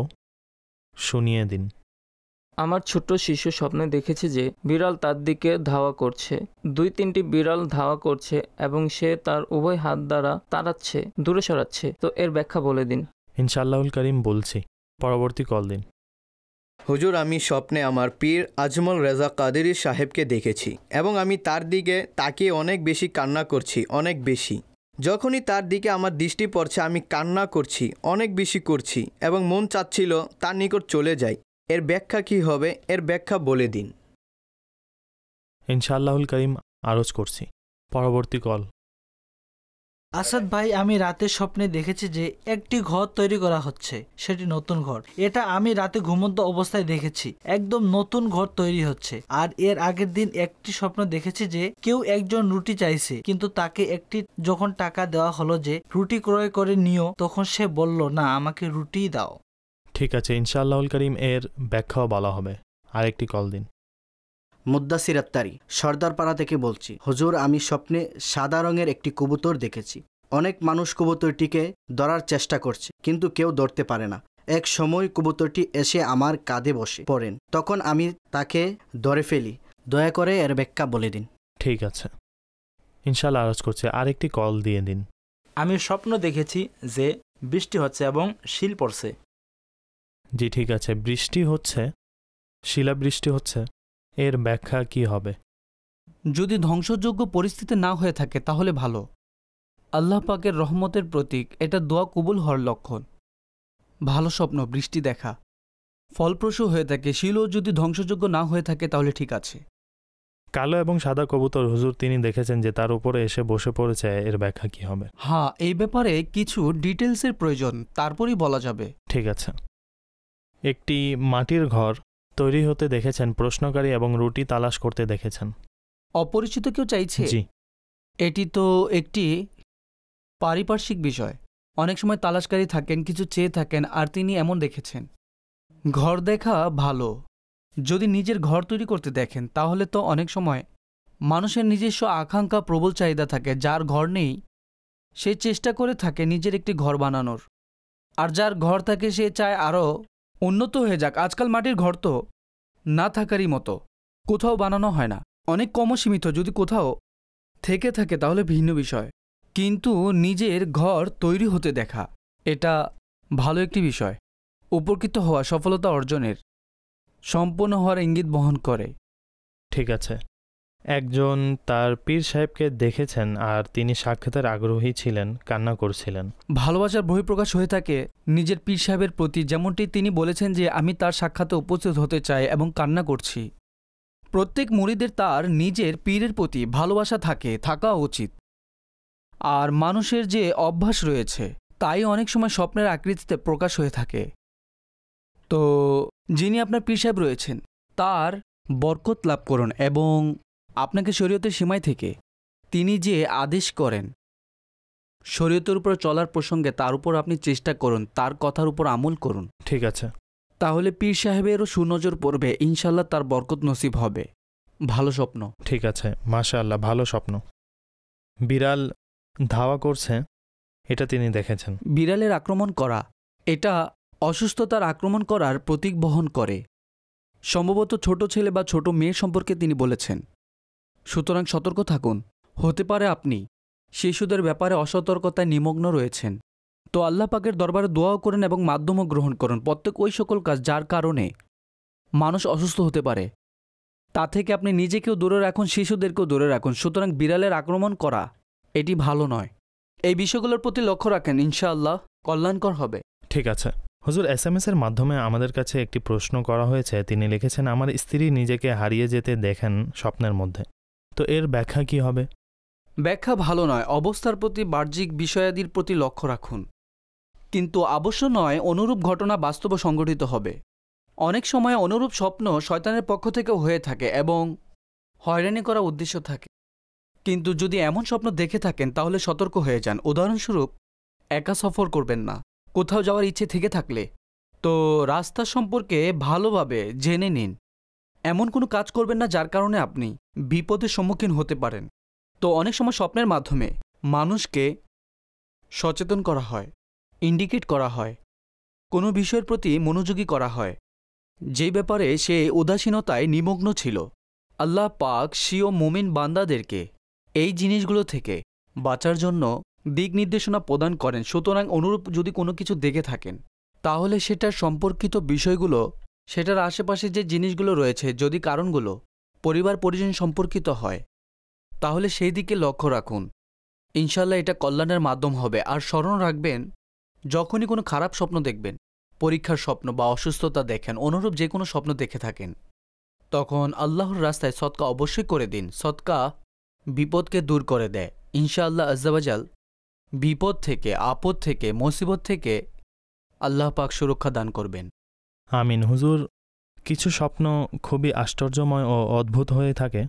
শুনিয়ে দিন। আমার ছোট্ট শিশু স্বপ্নে দেখেছে যে বিড়াল তার দিকে ধাওয়া করছে। 2-3টি বিড়াল ধাওয়া করছে এবং সে তার উভয় হাত দ্বারা তাড়াচ্ছে, দূরে সরাচ্ছে। তো এর ব্যাখ্যা বলে দিন। ইনশাআল্লাহুল করিম বলছি, পরবর্তী কল দিন। হুজুর, আমি স্বপ্নে আমার পীর আজমল রেজা কাদেরী সাহেবকে দেখেছি এবং আমি তার দিকে তাকিয়ে অনেক বেশি কান্না করছি, অনেক বেশি। যখনই তার দিকে আমার দৃষ্টি পড়ছে আমি কান্না করছি, অনেক বেশি করছি এবং মন চাচ্ছিল তার নিকট চলে যাই। এর ব্যাখ্যা কি হবে? এর ব্যাখ্যা বলে দিন। ইনশাআল্লাহুল করিম আরজ করছি, পরবর্তী কল। আসাদ ভাই, আমি রাতে স্বপ্নে দেখেছি যে একটি ঘর তৈরি করা হচ্ছে, সেটি নতুন ঘর। এটা আমি রাতে ঘুমন্ত অবস্থায় দেখেছি, একদম নতুন ঘর তৈরি হচ্ছে। আর এর আগের দিন একটি স্বপ্ন দেখেছি যে কেউ একজন রুটি চাইছে, কিন্তু তাকে একটি যখন টাকা দেওয়া হলো যে রুটি ক্রয় করে নিও, তখন সে বলল না, আমাকে রুটি দাও। ঠিক আছে, ইনশাআল্লাহুল করিম এর ব্যাখ্যাও বলা হবে। আরেকটি কল দিন। মুদ্দাসির আত্তারি, সর্দারপাড়া থেকে বলছি। হুজুর, আমি স্বপ্নে সাদা রঙের একটি কবুতর দেখেছি। অনেক মানুষ কবুতরটিকে ধরার চেষ্টা করছে, কিন্তু কেউ ধরতে পারে না। এক সময় কবুতরটি এসে আমার কাঁধে বসে পড়েন, তখন আমি তাকে ধরে ফেলি। দয়া করে এর ব্যাখ্যা বলে দিন। ঠিক আছে, ইনশাআল্লাহ আরজ করছে। আরেকটি কল দিয়ে দিন। আমি স্বপ্ন দেখেছি যে বৃষ্টি হচ্ছে এবং শিল পড়ছে। জি ঠিক আছে, বৃষ্টি হচ্ছে, শিলাবৃষ্টি হচ্ছে, এর ব্যাখ্যা কি হবে? যদি ধ্বংসযোগ্য পরিস্থিতি না হয়ে থাকে তাহলে ভালো। আল্লাহ পাকের রহমতের প্রতীক, এটা দোয়া কবুল হওয়ার লক্ষণ। ভালো স্বপ্ন, বৃষ্টি দেখা ফলপ্রসূ হয়ে থাকে। শিলও যদি ধ্বংসযোগ্য না হয়ে থাকে তাহলে ঠিক আছে। কালো এবং সাদা কবুতর, হুজুর তিনি দেখেছেন যে তার উপরে এসে বসে পড়েছে, এর ব্যাখ্যা কি হবে? হ্যাঁ, এই ব্যাপারে কিছু ডিটেলসের প্রয়োজন, তারপরই বলা যাবে। ঠিক আছে। একটি মাটির ঘর তৈরি হতে দেখেছেন প্রশ্নকারী এবং রুটি তালাশ করতে দেখেছেন। অপরিচিত কেউ চাইছে? জি। এটি তো একটি পারিপার্শ্বিক বিষয়। অনেক সময় তালাশকারী থাকেন, কিছু চেয়ে থাকেন, আর তিনি এমন দেখেছেন। ঘর দেখা ভালো। যদি নিজের ঘর তৈরি করতে দেখেন তাহলে তো অনেক সময় মানুষের নিজস্ব আকাঙ্ক্ষা, প্রবল চাহিদা থাকে। যার ঘর নেই সে চেষ্টা করে থাকে নিজের একটি ঘর বানানোর, আর যার ঘর থাকে সে চায় আরও উন্নত হয়ে যাক। আজকাল মাটির ঘর তো না থাকারই মতো, কোথাও বানানো হয় না, অনেক কম সীমিত। যদি কোথাও থেকে থাকে তাহলে ভিন্ন বিষয়, কিন্তু নিজের ঘর তৈরি হতে দেখা এটা ভালো একটি বিষয়। উপকৃত হওয়া, সফলতা অর্জনের, সম্পন্ন হওয়ার ইঙ্গিত বহন করে। ঠিক আছে। একজন তার পীর সাহেবকে দেখেছেন আর তিনি সাক্ষাতের আগ্রহী ছিলেন, কান্না করছিলেন। ভালোবাসার বহিঃপ্রকাশ হয়ে থাকে নিজের পীর সাহেবের প্রতি, যেমনটি তিনি বলেছেন যে আমি তার সাক্ষাতে উপস্থিত হতে চাই এবং কান্না করছি। প্রত্যেক মুরিদের তার নিজের পীরের প্রতি ভালোবাসা থাকা উচিত। আর মানুষের যে অভ্যাস রয়েছে তাই অনেক সময় স্বপ্নের আকৃতিতে প্রকাশ হয়ে থাকে। তো যিনি আপনার পীর সাহেব রয়েছেন তার বরকত লাভ করুন এবং আপনাকে শরীয়তের সীমায় থেকে তিনি যে আদেশ করেন শরীয়তের উপর চলার প্রসঙ্গে, তার উপর আপনি চেষ্টা করুন, তার কথার উপর আমল করুন। ঠিক আছে। তাহলে পীর সাহেবেরও সুনজর পড়বে, ইনশাল্লাহ তার বরকত নসিব হবে। ভালো স্বপ্ন। ঠিক আছে, মাশাআল্লাহ, ভালো স্বপ্ন। বিড়াল ধাওয়া করছে, এটা তিনি দেখেছেন। বিড়ালের আক্রমণ করা এটা অসুস্থতার আক্রমণ করার প্রতীক বহন করে। সম্ভবত ছোট ছেলে বা ছোট মেয়ে সম্পর্কে তিনি বলেছেন। সুতরাং সতর্ক থাকুন। হতে পারে আপনি শিশুদের ব্যাপারে অসতর্কতায় নিমগ্ন রয়েছেন। তো আল্লাহ পাকের দরবারে দোয়াও করেন এবং মাধ্যমও গ্রহণ করুন। প্রত্যেক ওই সকল কাজ যার কারণে মানুষ অসুস্থ হতে পারে তা থেকে আপনি নিজেকেও দূরে রাখুন, শিশুদেরকেও দূরে রাখুন। সুতরাং বিড়ালের আক্রমণ করা এটি ভালো নয়। এই বিষয়গুলোর প্রতি লক্ষ্য রাখেন, ইনশাআল্লাহ কল্যাণকর হবে। ঠিক আছে হুজুর, SMS এর মাধ্যমে আমাদের কাছে একটি প্রশ্ন করা হয়েছে। তিনি লিখেছেন, আমার স্ত্রী নিজেকে হারিয়ে যেতে দেখেন স্বপ্নের মধ্যে, তো এর ব্যাখ্যা কি হবে? ব্যাখ্যা ভালো নয়। অবস্থার প্রতি, বাহ্যিক বিষয়াদির প্রতি লক্ষ্য রাখুন, কিন্তু অবশ্য নয় অনুরূপ ঘটনা বাস্তব সংঘটিত হবে। অনেক সময় অনুরূপ স্বপ্ন শয়তানের পক্ষ থেকেও হয়ে থাকে এবং হয়রানি করা উদ্দেশ্য থাকে। কিন্তু যদি এমন স্বপ্ন দেখে থাকেন তাহলে সতর্ক হয়ে যান। উদাহরণস্বরূপ, একা সফর করবেন না। কোথাও যাওয়ার ইচ্ছে থেকে থাকলে তো রাস্তা সম্পর্কে ভালোভাবে জেনে নিন। এমন কোনো কাজ করবেন না যার কারণে আপনি বিপদের সম্মুখীন হতে পারেন। তো অনেক সময় স্বপ্নের মাধ্যমে মানুষকে সচেতন করা হয়, ইন্ডিকেট করা হয়, কোনো বিষয়ের প্রতি মনোযোগী করা হয় যেই ব্যাপারে সে উদাসীনতায় নিমগ্ন ছিল। আল্লাহ পাক স্বীয় মুমিন বান্দাদেরকে এই জিনিসগুলো থেকে বাঁচার জন্য দিক নির্দেশনা প্রদান করেন। সুতরাং অনুরূপ যদি কোনো কিছু দেখে থাকেন তাহলে সেটার সম্পর্কিত বিষয়গুলো, সেটার আশেপাশে যে জিনিসগুলো রয়েছে, যদি কারণগুলো পরিবার পরিজন সম্পর্কিত হয় তাহলে সেই দিকে লক্ষ্য রাখুন। ইনশাল্লাহ এটা কল্যাণের মাধ্যম হবে। আর স্মরণ রাখবেন, যখনই কোনো খারাপ স্বপ্ন দেখবেন, পরীক্ষার স্বপ্ন বা অসুস্থতা দেখেন, অনুরূপ যে কোনো স্বপ্ন দেখে থাকেন, তখন আল্লাহর রাস্তায় সদকা অবশ্যই করে দিন। সদকা বিপদকে দূর করে দেয়। ইনশাআল্লাহ আজ্জাওয়াজাল বিপদ থেকে, আপদ থেকে, মুসিবত থেকে আল্লাহ পাক সুরক্ষা দান করবেন। আমিন। হুজুর, কিছু স্বপ্ন খুবই আশ্চর্যময় ও অদ্ভুত হয়ে থাকে,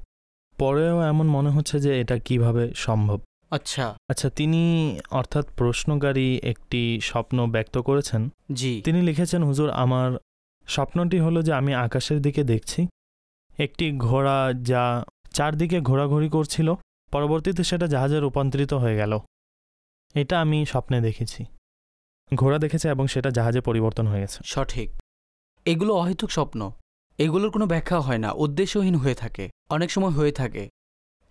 পরেও এমন মনে হচ্ছে যে এটা কিভাবে সম্ভব। আচ্ছা আচ্ছা, তিনি অর্থাৎ প্রশ্নকারী একটি স্বপ্ন ব্যক্ত করেছেন। জি। তিনি লিখেছেন, হুজুর, আমার স্বপ্নটি হলো যে আমি আকাশের দিকে দেখছি, একটি ঘোড়া যা চারদিকে ঘোরাঘুরি করছিল, পরবর্তীতে সেটা জাহাজে রূপান্তরিত হয়ে গেল। এটা আমি স্বপ্নে দেখেছি, ঘোড়া দেখেছে এবং সেটা জাহাজে পরিবর্তন হয়ে গেছে। সঠিক। এগুলো অহেতুক স্বপ্ন, এগুলোর কোনো ব্যাখ্যা হয় না, উদ্দেশ্যহীন হয়ে থাকে। অনেক সময় হয়ে থাকে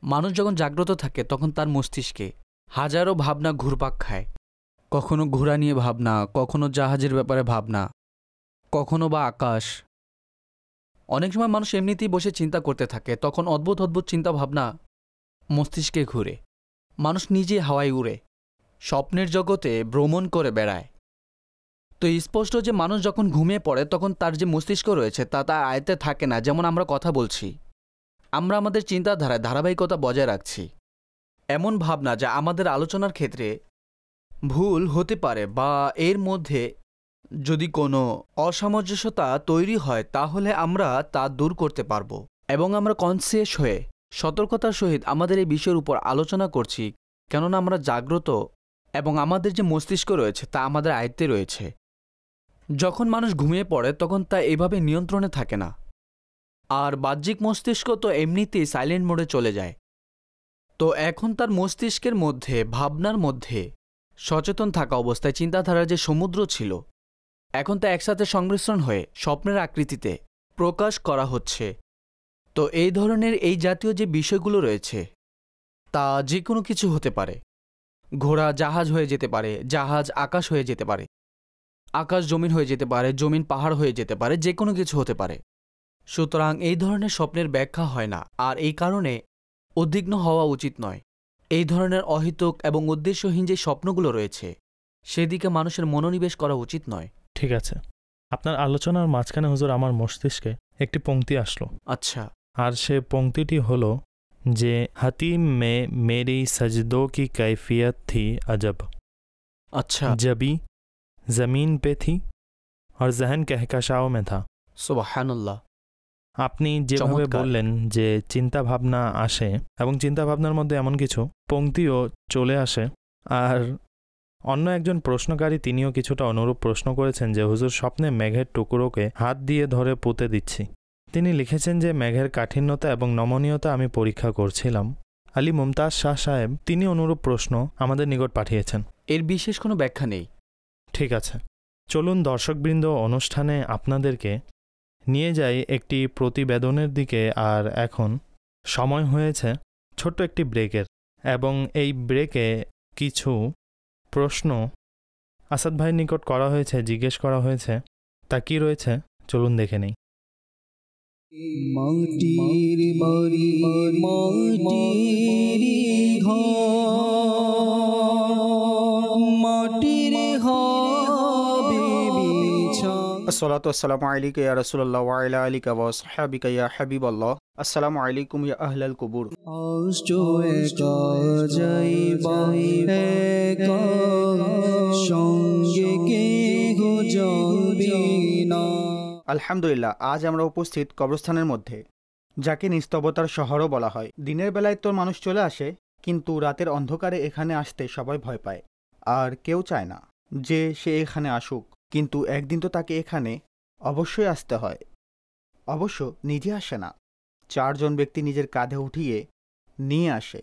মানুষ যখন জাগ্রত থাকে তখন তার মস্তিষ্কে হাজারো ভাবনা ঘুরপাক খায়। কখনো ঘোড়া নিয়ে ভাবনা, কখনো জাহাজের ব্যাপারে ভাবনা, কখনো বা আকাশ। অনেক সময় মানুষ এমনিতেই বসে চিন্তা করতে থাকে, তখন অদ্ভুত অদ্ভুত চিন্তা ভাবনা মস্তিষ্কে ঘুরে। মানুষ নিজে হাওয়ায় উড়ে, স্বপ্নের জগতে ভ্রমণ করে বেড়ায়। তো স্পষ্ট যে মানুষ যখন ঘুমিয়ে পড়ে তখন তার যে মস্তিষ্ক রয়েছে তা তার আয়ত্তে থাকে না। যেমন আমরা কথা বলছি, আমরা আমাদের চিন্তাধারায় ধারাবাহিকতা বজায় রাখছি, এমন ভাবনা যা আমাদের আলোচনার ক্ষেত্রে ভুল হতে পারে বা এর মধ্যে যদি কোনো অসামঞ্জস্যতা তৈরি হয় তাহলে আমরা তা দূর করতে পারব। এবং আমরা কনসিয়াস হয়ে সতর্কতার সহিত আমাদের এই বিষয়ের উপর আলোচনা করছি, কেননা আমরা জাগ্রত এবং আমাদের যে মস্তিষ্ক রয়েছে তা আমাদের আয়ত্তে রয়েছে। যখন মানুষ ঘুমিয়ে পড়ে তখন তা এভাবে নিয়ন্ত্রণে থাকে না, আর বাহ্যিক মস্তিষ্ক তো এমনিতেই সাইলেন্ট মোডে চলে যায়। তো এখন তার মস্তিষ্কের মধ্যে, ভাবনার মধ্যে সচেতন থাকা অবস্থায় চিন্তাধারার যে সমুদ্র ছিল, এখন তা একসাথে সংমিশ্রণ হয়ে স্বপ্নের আকৃতিতে প্রকাশ করা হচ্ছে। তো এই ধরনের এই জাতীয় যে বিষয়গুলো রয়েছে তা যে কোনো কিছু হতে পারে। ঘোড়া জাহাজ হয়ে যেতে পারে, জাহাজ আকাশ হয়ে যেতে পারে, আকাশ জমিন হয়ে যেতে পারে, জমিন পাহাড় হয়ে যেতে পারে, যে কোনো কিছু হতে পারে। সুতরাং এই ধরনের স্বপ্নের ব্যাখ্যা হয় না, আর এই কারণে উদ্বিগ্ন হওয়া উচিত নয়। এই ধরনের অহেতুক এবং উদ্দেশ্যহীন যে স্বপ্নগুলো রয়েছে সেদিকে মানুষের মনোনিবেশ করা উচিত নয়। ঠিক আছে, আপনার আলোচনার মাঝখানে হুজুর আমার মস্তিষ্কে একটি পংক্তি আসলো। আচ্ছা। আর সে পংক্তিটি হলো যে হাতিম মে মেরি সজদোं की कैफियत थी अजब। अच्छा। जबी जमीन पे थी और जहन कहकशाओं में था। সুবহানাল্লাহ। আপনি যেভাবে বললেন যে চিন্তা ভাবনা আসে এবং চিন্তা ভাবনার মধ্যে এমন কিছু পংক্তিও চলে আসে, আর অন্য একজন প্রশ্নকারী তিনিও কিছুটা অনুরূপ প্রশ্ন করেছেন যে হুজুর, স্বপ্নে মেঘের টুকরোকে হাত দিয়ে ধরে পুঁতে দিচ্ছি। তিনি লিখেছেন যে মেঘের কাঠিন্যতা এবং নমনীয়তা আমি পরীক্ষা করছিলাম। আলী মুমতাজ শাহ সাহেব তিনি অনুরূপ প্রশ্ন আমাদের নিকট পাঠিয়েছেন। এর বিশেষ কোনো ব্যাখ্যা নেই। ঠিক আছে, চলুন দর্শকবৃন্দ, অনুষ্ঠানে আপনাদেরকে নিয়ে যাই একটি প্রতিবেদনের দিকে। আর এখন সময় হয়েছে ছোট্ট একটি ব্রেকের, এবং এই ব্রেকে কিছু প্রশ্ন আসাদ ভাইয়ের নিকট করা হয়েছে, জিজ্ঞেস করা হয়েছে। তা কি রয়েছে চলুন দেখে নেই। মাটির বাড়ি মাটির ঘর মাটির হবে বিছানা। আসসালাতু আসসালামু আলাইকা ইয়া রাসূলুল্লাহ ওয়া আলা আলিকা ওয়া আসহাবিকা ইয়া হাবিবাল্লাহ। আসসালামু আলাইকুম ইয়া আহলাল কুবুর। আসছো একা যাইবা একা সঙ্গে কেহ যাবে না। আলহামদুলিল্লাহ, আজ আমরা উপস্থিত কবরস্থানের মধ্যে, যাকে নিস্তবতার শহরও বলা হয়। দিনের বেলায় তো মানুষ চলে আসে, কিন্তু রাতের অন্ধকারে এখানে আসতে সবাই ভয় পায়, আর কেউ চায় না যে সে এখানে আসুক। কিন্তু একদিন তো তাকে এখানে অবশ্যই আসতে হয়। অবশ্য নিজে আসে না, 4 জন ব্যক্তি নিজের কাঁধে উঠিয়ে নিয়ে আসে।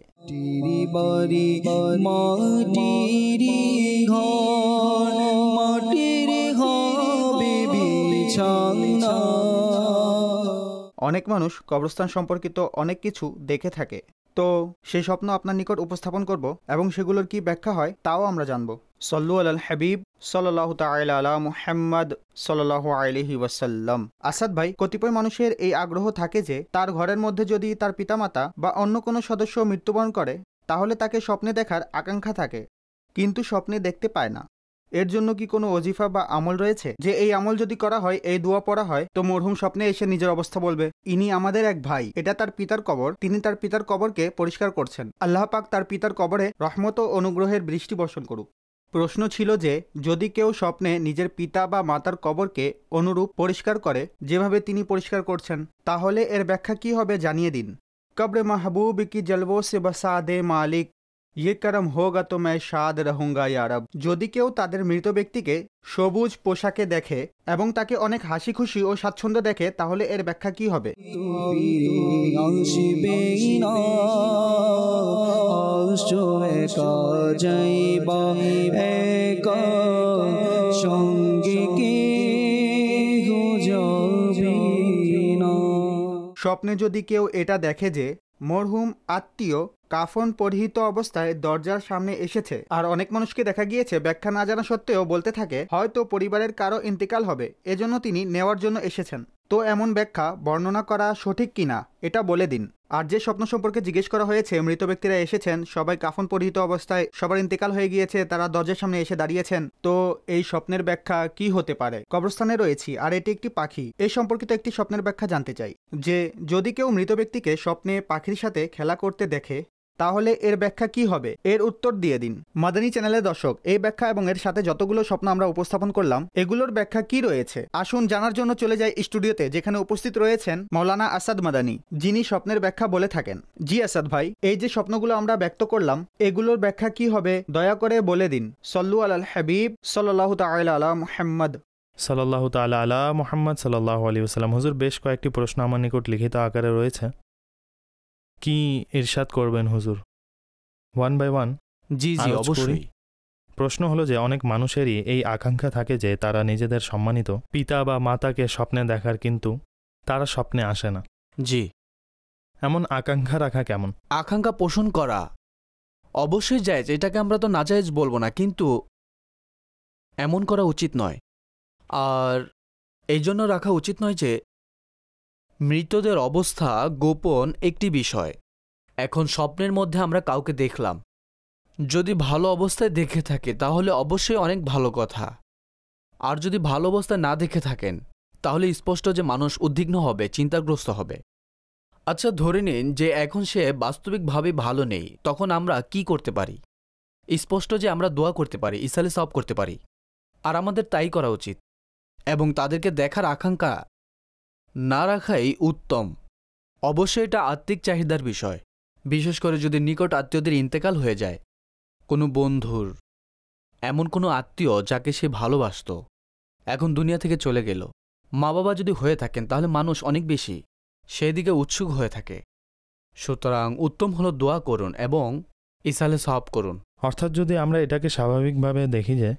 অনেক মানুষ কবরস্থান সম্পর্কিত অনেক কিছু দেখে থাকে, তো সেই স্বপ্ন আপনার নিকট উপস্থাপন করব এবং সেগুলোর কি ব্যাখ্যা হয় তাও আমরা জানব। সল্লু আলাল হাবিব সাল্লাল্লাহু তাআলা আলা মুহাম্মদ সাল্লাল্লাহু আলাইহি ওয়াসাল্লাম। আসাদ ভাই, কতিপয় মানুষের এই আগ্রহ থাকে যে তার ঘরের মধ্যে যদি তার পিতামাতা বা অন্য কোনো সদস্য মৃত্যুবরণ করে তাহলে তাকে স্বপ্নে দেখার আকাঙ্ক্ষা থাকে, কিন্তু স্বপ্নে দেখতে পায় না। এর জন্য কি কোনো ওজিফা বা আমল রয়েছে যে এই আমল যদি করা হয়, এই দোয়া পড়া হয়, তো মরহুম স্বপ্নে এসে নিজের অবস্থা বলবে, ইনি আমাদের এক ভাই, এটা তার পিতার কবর, তিনি তার পিতার কবরকে পরিষ্কার করছেন, আল্লাহ পাক তার পিতার কবরে রহমত ও অনুগ্রহের বৃষ্টি বর্ষণ করুক। প্রশ্ন ছিল যে যদি কেউ স্বপ্নে নিজের পিতা বা মাতার কবরকে অনুরূপ পরিষ্কার করে যেভাবে তিনি পরিষ্কার করছেন, তাহলে এর ব্যাখ্যা কি হবে জানিয়ে দিন। কবর মাহবুব কি জলবো সে বসা দে মালিক, ইয়ে করম হোগা তো मैं शाद रहूंगा या रब। যদি কেউ তাদের মৃত ব্যক্তিকে সবুজ পোশাকে দেখে এবং তাকে অনেক হাসি খুশি ও স্বাচ্ছন্দ্য দেখে, তাহলে এর ব্যাখ্যা কি হবে? স্বপ্নে যদি কেউ এটা দেখে যে মরহুম আত্মীয় কাফন পরিহিত অবস্থায় দরজার সামনে এসেছে, আর অনেক মানুষকে দেখা গিয়েছে ব্যাখ্যা না জানা সত্ত্বেও বলতে থাকে হয়তো পরিবারের কারো ইন্তেকাল হবে, এজন্য তিনি নেওয়ার জন্য এসেছেন, তো এমন ব্যাখ্যা বর্ণনা করা সঠিক কিনা এটা বলে দিন। আর যে স্বপ্ন সম্পর্কে জিজ্ঞেস করা হয়েছে, মৃত ব্যক্তিরা এসেছেন, সবাই কাফন পরিহিত অবস্থায়, সবার ইন্তেকাল হয়ে গিয়েছে, তারা দরজার সামনে এসে দাঁড়িয়েছেন, তো এই স্বপ্নের ব্যাখ্যা কি হতে পারে? কবরস্থানে রয়েছি আর এটি একটি পাখি, এই সম্পর্কিত একটি স্বপ্নের ব্যাখ্যা জানতে চাই যে যদি কেউ মৃত ব্যক্তিকে স্বপ্নে পাখির সাথে খেলা করতে দেখে, তাহলে এর ব্যাখ্যা কি হবে? এর উত্তর দিয়ে দিন। মাদানী চ্যানেলের দর্শক, এই ব্যাখ্যা এবং এর সাথে যতগুলো স্বপ্ন আমরা উপস্থাপন করলাম, এগুলোর ব্যাখ্যা কি রয়েছে আসুন জানার জন্য চলে যাই স্টুডিওতে, যেখানে উপস্থিত রয়েছেন মাওলানা আসাদ মাদানী, যিনি স্বপ্নের ব্যাখ্যা বলে থাকেন। জি আসাদ ভাই, এই যে স্বপ্নগুলো আমরা ব্যক্ত করলাম, এগুলোর ব্যাখ্যা কি হবে দয়া করে বলে দিন। সল্লু আলাল হাবিব সাল্লাল্লাহু তাআলা আলা মুহাম্মদ সাল্লাল্লাহু তাআলা আলা মুহাম্মদ সাল্লাল্লাহু আলাইহি ওয়াসাল্লাম। হুজুর, বেশ কয়েকটি প্রশ্ন আমার নিকট লিখিত আকারে রয়েছে, কি ইরশাদ করবেন হুজুর? ওয়ান বাই ওয়ান জি জি অবশ্যই। প্রশ্ন হলো যে অনেক মানুষেরই এই আকাঙ্ক্ষা থাকে যে তারা নিজেদের সম্মানিত পিতা বা মাতাকে স্বপ্নে দেখার, কিন্তু তারা স্বপ্নে আসে না। জি, এমন আকাঙ্ক্ষা রাখা কেমন? আকাঙ্ক্ষা পোষণ করা অবশ্যই জায়েজ, এটাকে আমরা তো নাজায়েজ বলবো না, কিন্তু এমন করা উচিত নয়। আর এই জন্য রাখা উচিত নয় যে মৃতদের অবস্থা গোপন একটি বিষয়। এখন স্বপ্নের মধ্যে আমরা কাউকে দেখলাম, যদি ভালো অবস্থায় দেখে থাকে তাহলে অবশ্যই অনেক ভালো কথা, আর যদি ভালো অবস্থায় না দেখে থাকেন তাহলে স্পষ্ট যে মানুষ উদ্বিগ্ন হবে, চিন্তাগ্রস্ত হবে। আচ্ছা, ধরে নিন যে এখন সে বাস্তবিকভাবে ভালো নেই, তখন আমরা কি করতে পারি? স্পষ্ট যে আমরা দোয়া করতে পারি, ইসালে সওয়াব করতে পারি, আর আমাদের তাই করা উচিত, এবং তাদেরকে দেখার আকাঙ্ক্ষা না রাখাই উত্তম। অবশ্যই এটা আত্মিক চাহিদার বিষয়, বিশেষ করে যদি নিকট আত্মীয়দের ইন্তেকাল হয়ে যায়, কোনো বন্ধুর, এমন কোনো আত্মীয় যাকে সে ভালোবাসত এখন দুনিয়া থেকে চলে গেল, মা বাবা যদি হয়ে থাকেন তাহলে মানুষ অনেক বেশি সেই দিকে উৎসুক হয়ে থাকে। সুতরাং উত্তম হলো দোয়া করুন এবং ইসালে সওয়াব করুন। অর্থাৎ যদি আমরা এটাকে স্বাভাবিকভাবে দেখি যে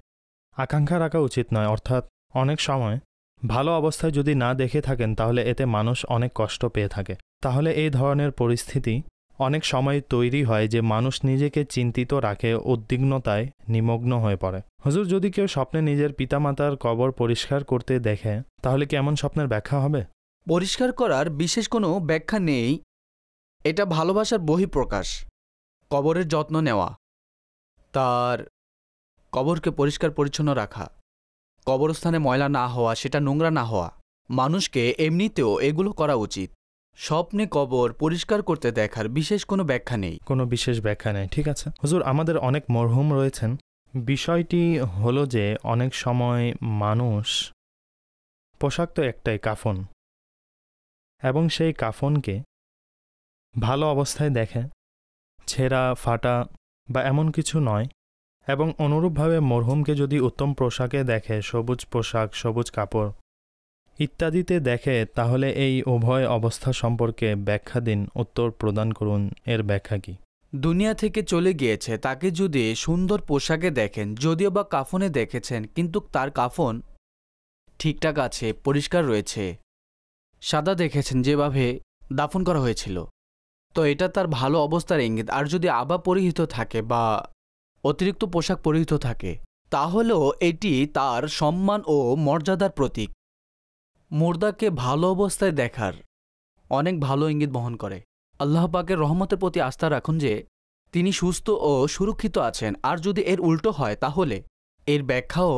আকাঙ্ক্ষা রাখা উচিত নয়, অর্থাৎ অনেক সময় ভালো অবস্থায় যদি না দেখে থাকেন তাহলে এতে মানুষ অনেক কষ্ট পেয়ে থাকে, তাহলে এই ধরনের পরিস্থিতি অনেক সময় তৈরি হয় যে মানুষ নিজেকে চিন্তিত রাখে, উদ্বিগ্নতায় নিমগ্ন হয়ে পড়ে। হুজুর, যদি কেউ স্বপ্নে নিজের পিতামাতার কবর পরিষ্কার করতে দেখে, তাহলে কি এমন স্বপ্নের ব্যাখ্যা হবে? পরিষ্কার করার বিশেষ কোনো ব্যাখ্যা নেই, এটা ভালোবাসার বহিঃপ্রকাশ। কবরের যত্ন নেওয়া, তার কবরকে পরিষ্কার পরিচ্ছন্ন রাখা, কবরস্থানে ময়লা না হওয়া, সেটা নোংরা না হওয়া, মানুষকে এমনিতেও এগুলো করা উচিত। স্বপ্নে কবর পরিষ্কার করতে দেখার বিশেষ কোনো ব্যাখ্যা নেই, কোনো বিশেষ ব্যাখ্যা নেই। ঠিক আছে হুজুর, আমাদের অনেক মরহুম রয়েছেন, বিষয়টি হলো যে অনেক সময় মানুষ পোশাক তো একটাই, কাফন, এবং সেই কাফনকে ভালো অবস্থায় দেখে, ছেঁড়া ফাটা বা এমন কিছু নয়, এবং অনুরূপভাবে মরহুমকে যদি উত্তম পোশাকে দেখে, সবুজ পোশাক, সবুজ কাপড় ইত্যাদিতে দেখে, তাহলে এই উভয় অবস্থা সম্পর্কে ব্যাখ্যা দিন, উত্তর প্রদান করুন, এর ব্যাখ্যা কি? দুনিয়া থেকে চলে গিয়েছে, তাকে যদি সুন্দর পোশাকে দেখেন, যদিও বা কাফনে দেখেছেন, কিন্তু তার কাফন ঠিকঠাক আছে, পরিষ্কার রয়েছে, সাদা দেখেছেন যেভাবে দাফন করা হয়েছিল, তো এটা তার ভালো অবস্থার ইঙ্গিত। আর যদি আবা পরিহিত থাকে বা অতিরিক্ত পোশাক পরিহিত থাকে, তাহলেও এটি তার সম্মান ও মর্যাদার প্রতীক। মুর্দাকে ভালো অবস্থায় দেখার অনেক ভালো ইঙ্গিত বহন করে। আল্লাহ পাকের রহমতের প্রতি আস্থা রাখুন যে তিনি সুস্থ ও সুরক্ষিত আছেন, আর যদি এর উল্টো হয় তাহলে এর ব্যাখ্যাও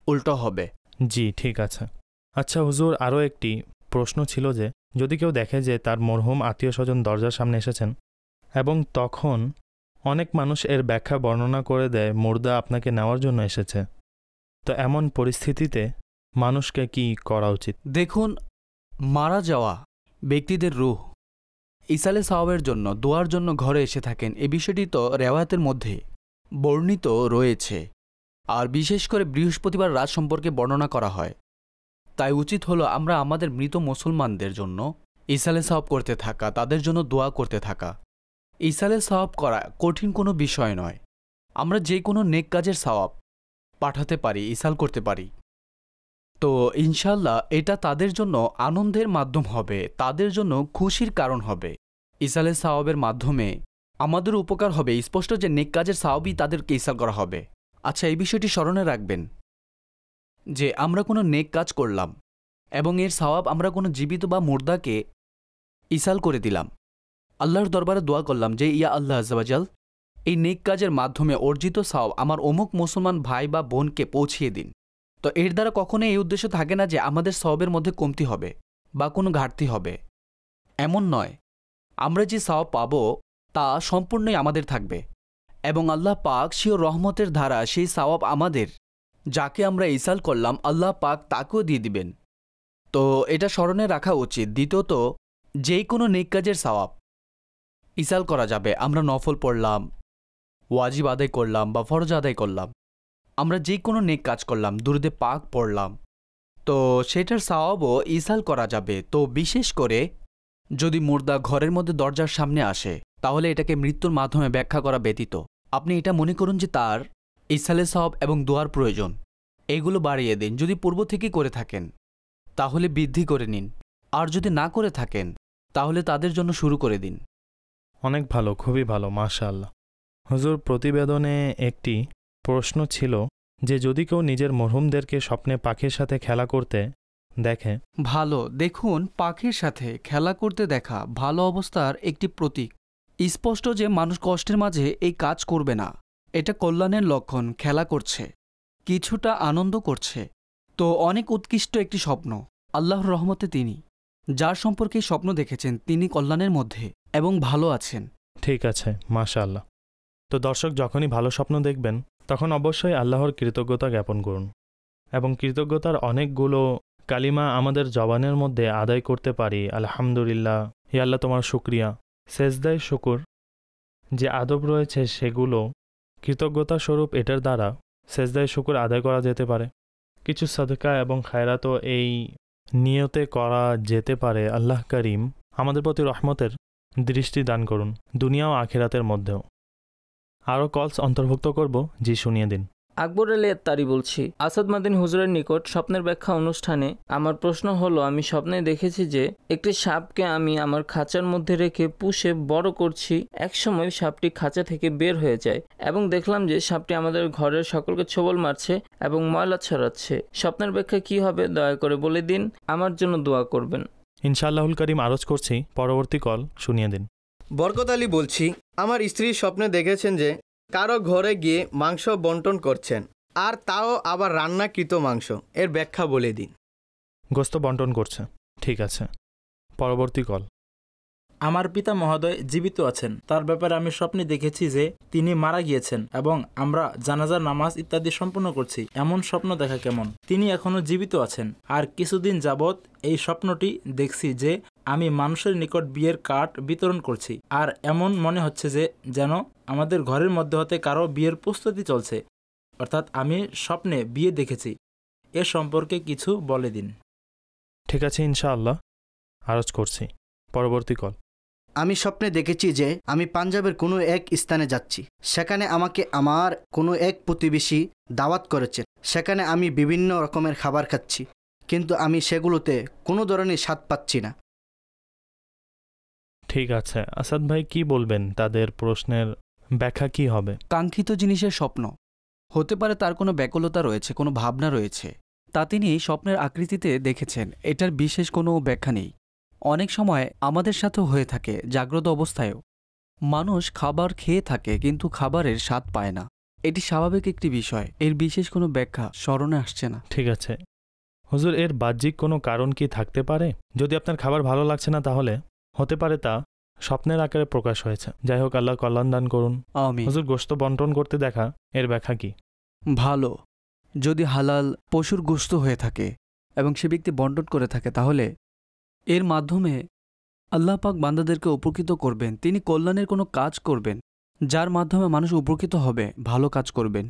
উল্টো হবে। জি ঠিক আছে। আচ্ছা হুজুর, আরও একটি প্রশ্ন ছিল যে যদি কেউ দেখে যে তার মরহুম আত্মীয় স্বজন দরজার সামনে এসেছেন এবং তখন অনেক মানুষ এর ব্যাখ্যা বর্ণনা করে দেয় মুর্দা আপনাকে নেওয়ার জন্য এসেছে, তো এমন পরিস্থিতিতে মানুষকে কি করা উচিত? দেখুন, মারা যাওয়া ব্যক্তিদের রূহ ইসালে সাওয়াবের জন্য দোয়ার জন্য ঘরে এসে থাকেন, এই বিষয়টি তো রেওয়ায়াতের মধ্যে বর্ণিত রয়েছে, আর বিশেষ করে বৃহস্পতিবার রাত সম্পর্কে বর্ণনা করা হয়। তাই উচিত হলো আমরা আমাদের মৃত মুসলমানদের জন্য ইসালে সাওয়াব করতে থাকা, তাদের জন্য দোয়া করতে থাকা। ইসালে সাওয়াব করা কঠিন কোনো বিষয় নয়। আমরা যে কোনো নেক কাজের সাওয়াব পাঠাতে পারি, ইসাল করতে পারি। তো ইনশাল্লাহ এটা তাদের জন্য আনন্দের মাধ্যম হবে, তাদের জন্য খুশির কারণ হবে। ইসালে সাওয়াবের মাধ্যমে আমাদের উপকার হবে, স্পষ্ট যে নেক কাজের সাওয়াবই তাদেরকে ইসাল করা হবে। আচ্ছা, এই বিষয়টি স্মরণে রাখবেন যে আমরা কোনো নেক কাজ করলাম এবং এর সাওয়াব আমরা কোনো জীবিত বা মুর্দাকে ইসাল করে দিলাম, আল্লাহর দরবারে দোয়া করলাম যে ইয়া আল্লাহ আজ্জাওয়াজাল, এই নেক কাজের মাধ্যমে অর্জিত সাওয়াব আমার অমুক মুসলমান ভাই বা বোনকে পৌঁছিয়ে দিন। তো এর দ্বারা কখনো এই উদ্দেশ্য থাকে না যে আমাদের সাওয়াবের মধ্যে কমতি হবে বা কোনো ঘাটতি হবে, এমন নয়। আমরা যে সাওয়াব পাব তা সম্পূর্ণই আমাদের থাকবে এবং আল্লাহ পাক স্বীয় রহমতের ধারা সেই সাওয়াব আমাদের, যাকে আমরা ইসাল করলাম, আল্লাহ পাক তাকেও দিয়ে দিবেন। তো এটা স্মরণে রাখা উচিত। দ্বিতীয়ত, যেই কোনো নেক কাজের সাওয়াব ইসাল করা যাবে। আমরা নফল পড়লাম, ওয়াজিব আদায় করলাম বা ফরজ আদায় করলাম, আমরা যে কোনো নেক কাজ করলাম, দুরুদে পাক পড়লাম, তো সেটার সাওয়াবও ইসাল করা যাবে। তো বিশেষ করে যদি মুর্দা ঘরের মধ্যে দরজার সামনে আসে, তাহলে এটাকে মৃত্যুর মাধ্যমে ব্যাখ্যা করা ব্যতীত আপনি এটা মনে করুন যে তার ইসালে সাওয়াব এবং দোয়ার প্রয়োজন, এগুলো বাড়িয়ে দিন। যদি পূর্ব থেকেই করে থাকেন তাহলে বৃদ্ধি করে নিন, আর যদি না করে থাকেন তাহলে তাদের জন্য শুরু করে দিন। অনেক ভালো, খুবই ভালো, মাশাআল্লাহ। হুজুর, প্রতিবেদনে একটি প্রশ্ন ছিল যে যদি কেউ নিজের মরহুমদেরকে স্বপ্নে পাখির সাথে খেলা করতে দেখে। ভালো, দেখুন, পাখির সাথে খেলা করতে দেখা ভালো অবস্থার একটি প্রতীক। স্পষ্ট যে মানুষ কষ্টের মাঝে এই কাজ করবে না, এটা কল্যাণের লক্ষণ। খেলা করছে, কিছুটা আনন্দ করছে, তো অনেক উৎকৃষ্ট একটি স্বপ্ন। আল্লাহর রহমতে তিনি যার সম্পর্কে স্বপ্ন দেখেছেন তিনি কল্যাণের মধ্যে এবং ভালো আছেন। ঠিক আছে, মাশাআল্লাহ। তো দর্শক যখনই ভালো স্বপ্ন দেখবেন তখন অবশ্যই আল্লাহর কৃতজ্ঞতা জ্ঞাপন করুন এবং কৃতজ্ঞতার অনেকগুলো কালিমা আমাদের জবানের মধ্যে আদায় করতে পারি। আলহামদুলিল্লাহ, হে আল্লাহ তোমার শুকরিয়া, সেজদায় শুকুর যে আদব রয়েছে সেগুলো কৃতজ্ঞতা স্বরূপ এটার দ্বারা সেজদায় শুকুর আদায় করা যেতে পারে। কিছু সাদকা এবং খায়রাতও এই নিয়তে করা যেতে পারে। আল্লাহ করিম আমাদের প্রতি রহমতের দৃষ্টি দান করুন, দুনিয়া ও আখিরাতের মধ্যেও। আরও কলস অন্তর্ভুক্ত করব, জি শুনিয়ে দিন। আকবর আলী আত্তারি বলছি, আসাদ মাদিন হুজুরের নিকট স্বপ্নের ব্যাখ্যা অনুষ্ঠানে আমার প্রশ্ন হলো, আমি স্বপ্নে দেখেছি যে একটি সাপকে আমি আমার খাঁচার মধ্যে রেখে পুষে বড় করছি। একসময় সাপটি খাঁচা থেকে বের হয়ে যায় এবং দেখলাম যে সাপটি আমাদের ঘরের সকলকে ছোবল মারছে এবং ময়লা ছড়াচ্ছে। স্বপ্নের ব্যাখ্যা কি হবে দয়া করে বলে দিন, আমার জন্য দোয়া করবেন। ইনশাআল্লাহুল করিম আরজ করছি, পরবর্তী কল শুনিয়ে দিন। বরকত আলী বলছি, আমার স্ত্রী স্বপ্নে দেখেছেন যে কারো ঘরে গিয়ে মাংস বন্টন করছেন, আর তাও আবার রান্নাকৃত মাংস। এর ব্যাখ্যা বলে দিন। গোস্ত বন্টন করছে, ঠিক আছে। পরবর্তী কল। আমার পিতা মহোদয় জীবিত আছেন, তার ব্যাপারে আমি স্বপ্নে দেখেছি যে তিনি মারা গিয়েছেন এবং আমরা জানাজার নামাজ ইত্যাদি সম্পন্ন করছি। এমন স্বপ্ন দেখা কেমন? তিনি এখনো জীবিত আছেন। আর কিছুদিন যাবৎ এই স্বপ্নটি দেখছি যে আমি মানুষের নিকট বিয়ের কার্ড বিতরণ করছি, আর এমন মনে হচ্ছে যে যেন আমাদের ঘরের মধ্যে হতে কারো বিয়ের প্রস্তুতি চলছে, অর্থাৎ আমি স্বপ্নে বিয়ে দেখেছি। এ সম্পর্কে কিছু বলে দিন। ঠিক আছে, ইনশাআল্লাহ আরজ করছি। পরবর্তী কল। আমি স্বপ্নে দেখেছি যে আমি পাঞ্জাবের কোনো এক স্থানে যাচ্ছি। সেখানে আমাকে আমার কোনো এক প্রতিবেশী দাওয়াত করেছেন। সেখানে আমি বিভিন্ন রকমের খাবার খাচ্ছি, কিন্তু আমি সেগুলোতে কোনো ধরনের স্বাদ পাচ্ছি না। ঠিক আছে, আসাদ ভাই কি বলবেন? তাদের প্রশ্নের ব্যাখ্যা কি হবে? কাঙ্ক্ষিত জিনিসের স্বপ্ন হতে পারে, তার কোনো ব্যাকুলতা রয়েছে, কোনো ভাবনা রয়েছে, তা তিনি স্বপ্নের আকৃতিতে দেখেছেন। এটার বিশেষ কোনো ব্যাখ্যা নেই। অনেক সময় আমাদের সাথেও হয়ে থাকে, জাগ্রত অবস্থায়ও মানুষ খাবার খেয়ে থাকে কিন্তু খাবারের স্বাদ পায় না। এটি স্বাভাবিক একটি বিষয়, এর বিশেষ কোনো ব্যাখ্যা স্মরণে আসছে না। ঠিক আছে হুজুর, এর বাহ্যিক কোনো কারণ কি থাকতে পারে? যদি আপনার খাবার ভালো লাগছে না তাহলে হতে পারে তা স্বপ্নের আকারে প্রকাশ হয়েছে। যাই হোক, আল্লাহ কল্যাণ দান করুন। আমিন। হুজুর, গোশত বন্টন করতে দেখা এর ব্যাখ্যা কি? ভালো, যদি হালাল পশুর গোশত হয়ে থাকে এবং সে ব্যক্তি বন্টন করে থাকে তাহলে এর মাধ্যমে আল্লাহ পাক বান্দাদেরকে উপকৃত করবেন। তিনি কল্যাণের কোনো কাজ করবেন যার মাধ্যমে মানুষ উপকৃত হবে, ভালো কাজ করবেন।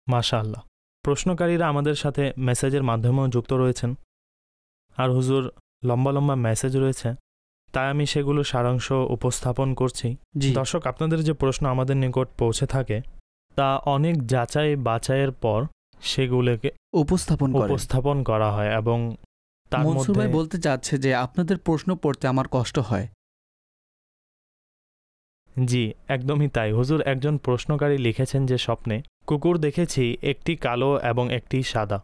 মাশাআল্লাহ। প্রশ্নকারীরা আমাদের সাথে মেসেজের মাধ্যমেও যুক্ত রয়েছেন, আর হুজুর লম্বা লম্বা মেসেজ রয়েছে, তাই আমি সেগুলো সারাংশ উপস্থাপন করছি। দর্শক, আপনাদের যে প্রশ্ন আমাদের নিকট পৌঁছে থাকে তা অনেক যাচাই বাছাইয়ের পর সেগুলোকে উপস্থাপন করা হয় এবং তার মধ্যে বলতে চাচ্ছে যে আপনাদের প্রশ্ন পড়তে আমার কষ্ট হয়। জি, একদমই তাই হুজুর। একজন প্রশ্নকারী লিখেছেন যে স্বপ্নে কুকুর দেখেছি, একটি কালো এবং একটি সাদা,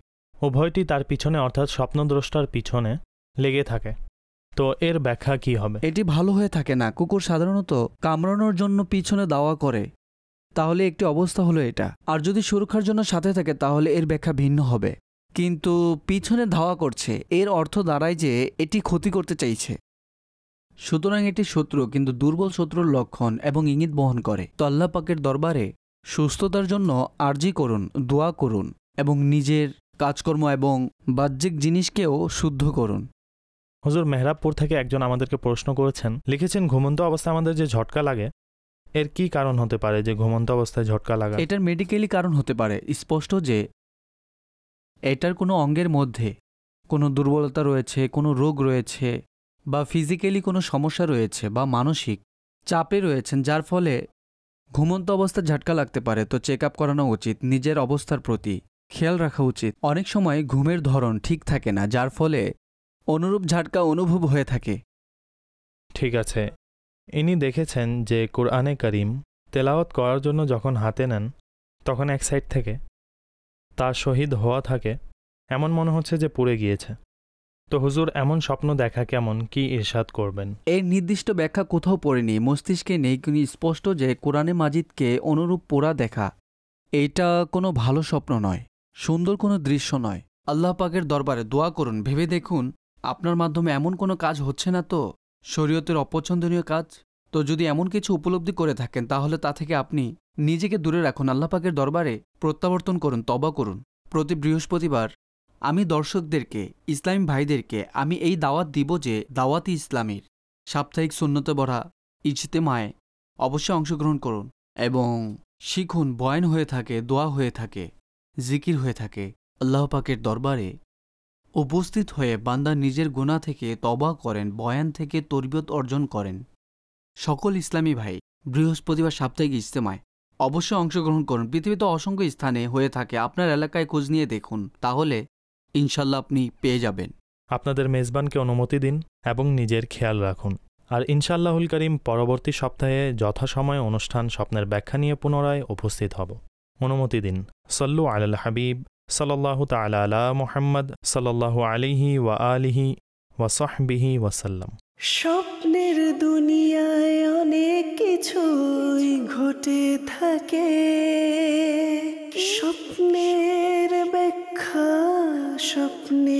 উভয়টি তার পিছনে অর্থাৎ স্বপ্নদ্রষ্টার পিছনে লেগে থাকে। তো এর ব্যাখ্যা কি হবে? এটি ভালো হয়ে থাকে না। কুকুর সাধারণত কামড়ানোর জন্য পিছনে দাওয়া করে, তাহলে একটি অবস্থা হলো এটা। আর যদি সুরক্ষার জন্য সাথে থাকে তাহলে এর ব্যাখ্যা ভিন্ন হবে। কিন্তু পিছনে ধাওয়া করছে এর অর্থ দাঁড়ায় যে এটি ক্ষতি করতে চাইছে। সুতরাং এটি শত্রু, কিন্তু দুর্বল শত্রুর লক্ষণ এবং ইঙ্গিত বহন করে। তো আল্লাহ পাকের দরবারে সুস্থতার জন্য আরজি করুন, দোয়া করুন এবং নিজের কাজকর্ম এবং বাহ্যিক জিনিসকেও শুদ্ধ করুন। হুজুর, মেহরাবপুর থেকে একজন আমাদেরকে প্রশ্ন করেছেন, লিখেছেন ঘুমন্ত অবস্থায় আমাদের যে ঝটকা লাগে এর কি কারণ হতে পারে যে ঘুমন্ত অবস্থায় ঝটকা লাগা? এটার মেডিকেলি কারণ হতে পারে। স্পষ্ট যে এটার কোনো অঙ্গের মধ্যে কোনো দুর্বলতা রয়েছে, কোনো রোগ রয়েছে, বা ফিজিক্যালি কোনো সমস্যা রয়েছে, বা মানসিক চাপে রয়েছেন, যার ফলে ঘুমন্ত অবস্থায় ঝটকা লাগতে পারে। তো চেক আপ করানো উচিত, নিজের অবস্থার প্রতি খেয়াল রাখা উচিত। অনেক সময় ঘুমের ধরন ঠিক থাকে না, যার ফলে অনুরূপ ঝটকা অনুভব হয়ে থাকে। ঠিক আছে, ইনি দেখেছেন যে কোরআনে করিম তেলাওয়াত করার জন্য যখন হাতে নেন তখন এক সাইড থেকে তা শহীদ হওয়া থাকে, এমন মনে হচ্ছে যে পুড়ে গিয়েছে। তো হুজুর, এমন স্বপ্ন দেখা কেমন, কি ইরশাদ করবেন? এর নির্দিষ্ট ব্যাখ্যা কোথাও পড়েনি, মস্তিষ্কে নেই, কিন্তু স্পষ্ট যে কোরআনে মাজিদকে অনুরূপ পোড়া দেখা এটা কোনো ভালো স্বপ্ন নয়, সুন্দর কোনো দৃশ্য নয়। আল্লাহ পাকের দরবারে দোয়া করুন, ভেবে দেখুন আপনার মাধ্যমে এমন কোনো কাজ হচ্ছে না তো শরীয়তের অপছন্দনীয় কাজ। তো যদি এমন কিছু উপলব্ধি করে থাকেন তাহলে তা থেকে আপনি নিজেকে দূরে রাখুন, আল্লাহ পাকের দরবারে প্রত্যাবর্তন করুন, তওবা করুন। প্রতি বৃহস্পতিবার আমি দর্শকদেরকে, ইসলামী ভাইদেরকে আমি এই দাওয়াত দিব যে দাওয়াতি ইসলামীর সাপ্তাহিক সুন্নতে ভরা ইজতেমায় অবশ্যই অংশগ্রহণ করুন এবং শিখুন। বয়ান হয়ে থাকে, দোয়া হয়ে থাকে, জিকির হয়ে থাকে। আল্লাহ পাকের দরবারে উপস্থিত হয়ে বান্দা নিজের গুনাহ থেকে তওবা করেন, বয়ান থেকে তরবিয়ত অর্জন করেন। সকল ইসলামী ভাই বৃহস্পতিবার সাপ্তাহিক ইজতেমায় অবশ্যই অংশগ্রহণ করুন। পৃথিবীতে অসংখ্য স্থানে হয়ে থাকে, আপনার এলাকায় খোঁজ নিয়ে দেখুন, তাহলে ইনশাল্লাহ আপনি পেয়ে যাবেন। আপনাদের মেজবানকে অনুমতি দিন এবং নিজের খেয়াল রাখুন। আর ইনশাআল্লাহুল করিম পরবর্তী সপ্তাহে যথাসময়ে অনুষ্ঠান স্বপ্নের ব্যাখ্যা নিয়ে পুনরায় উপস্থিত হব। অনুমতি দিন। সল্লু আলাল হাবিব সাল্লাল্লাহু তাআলা আলা মুহাম্মদ সাল্লাল্লাহু আলাইহি ওয়া আলিহি ওয়া সাহবিহি ওয়াসাল্লাম। স্বপ্নের দুনিয়ায় অনেক কিছুই ঘটে থাকে, স্বপ্নের ব্যাখ্যা স্বপ্নে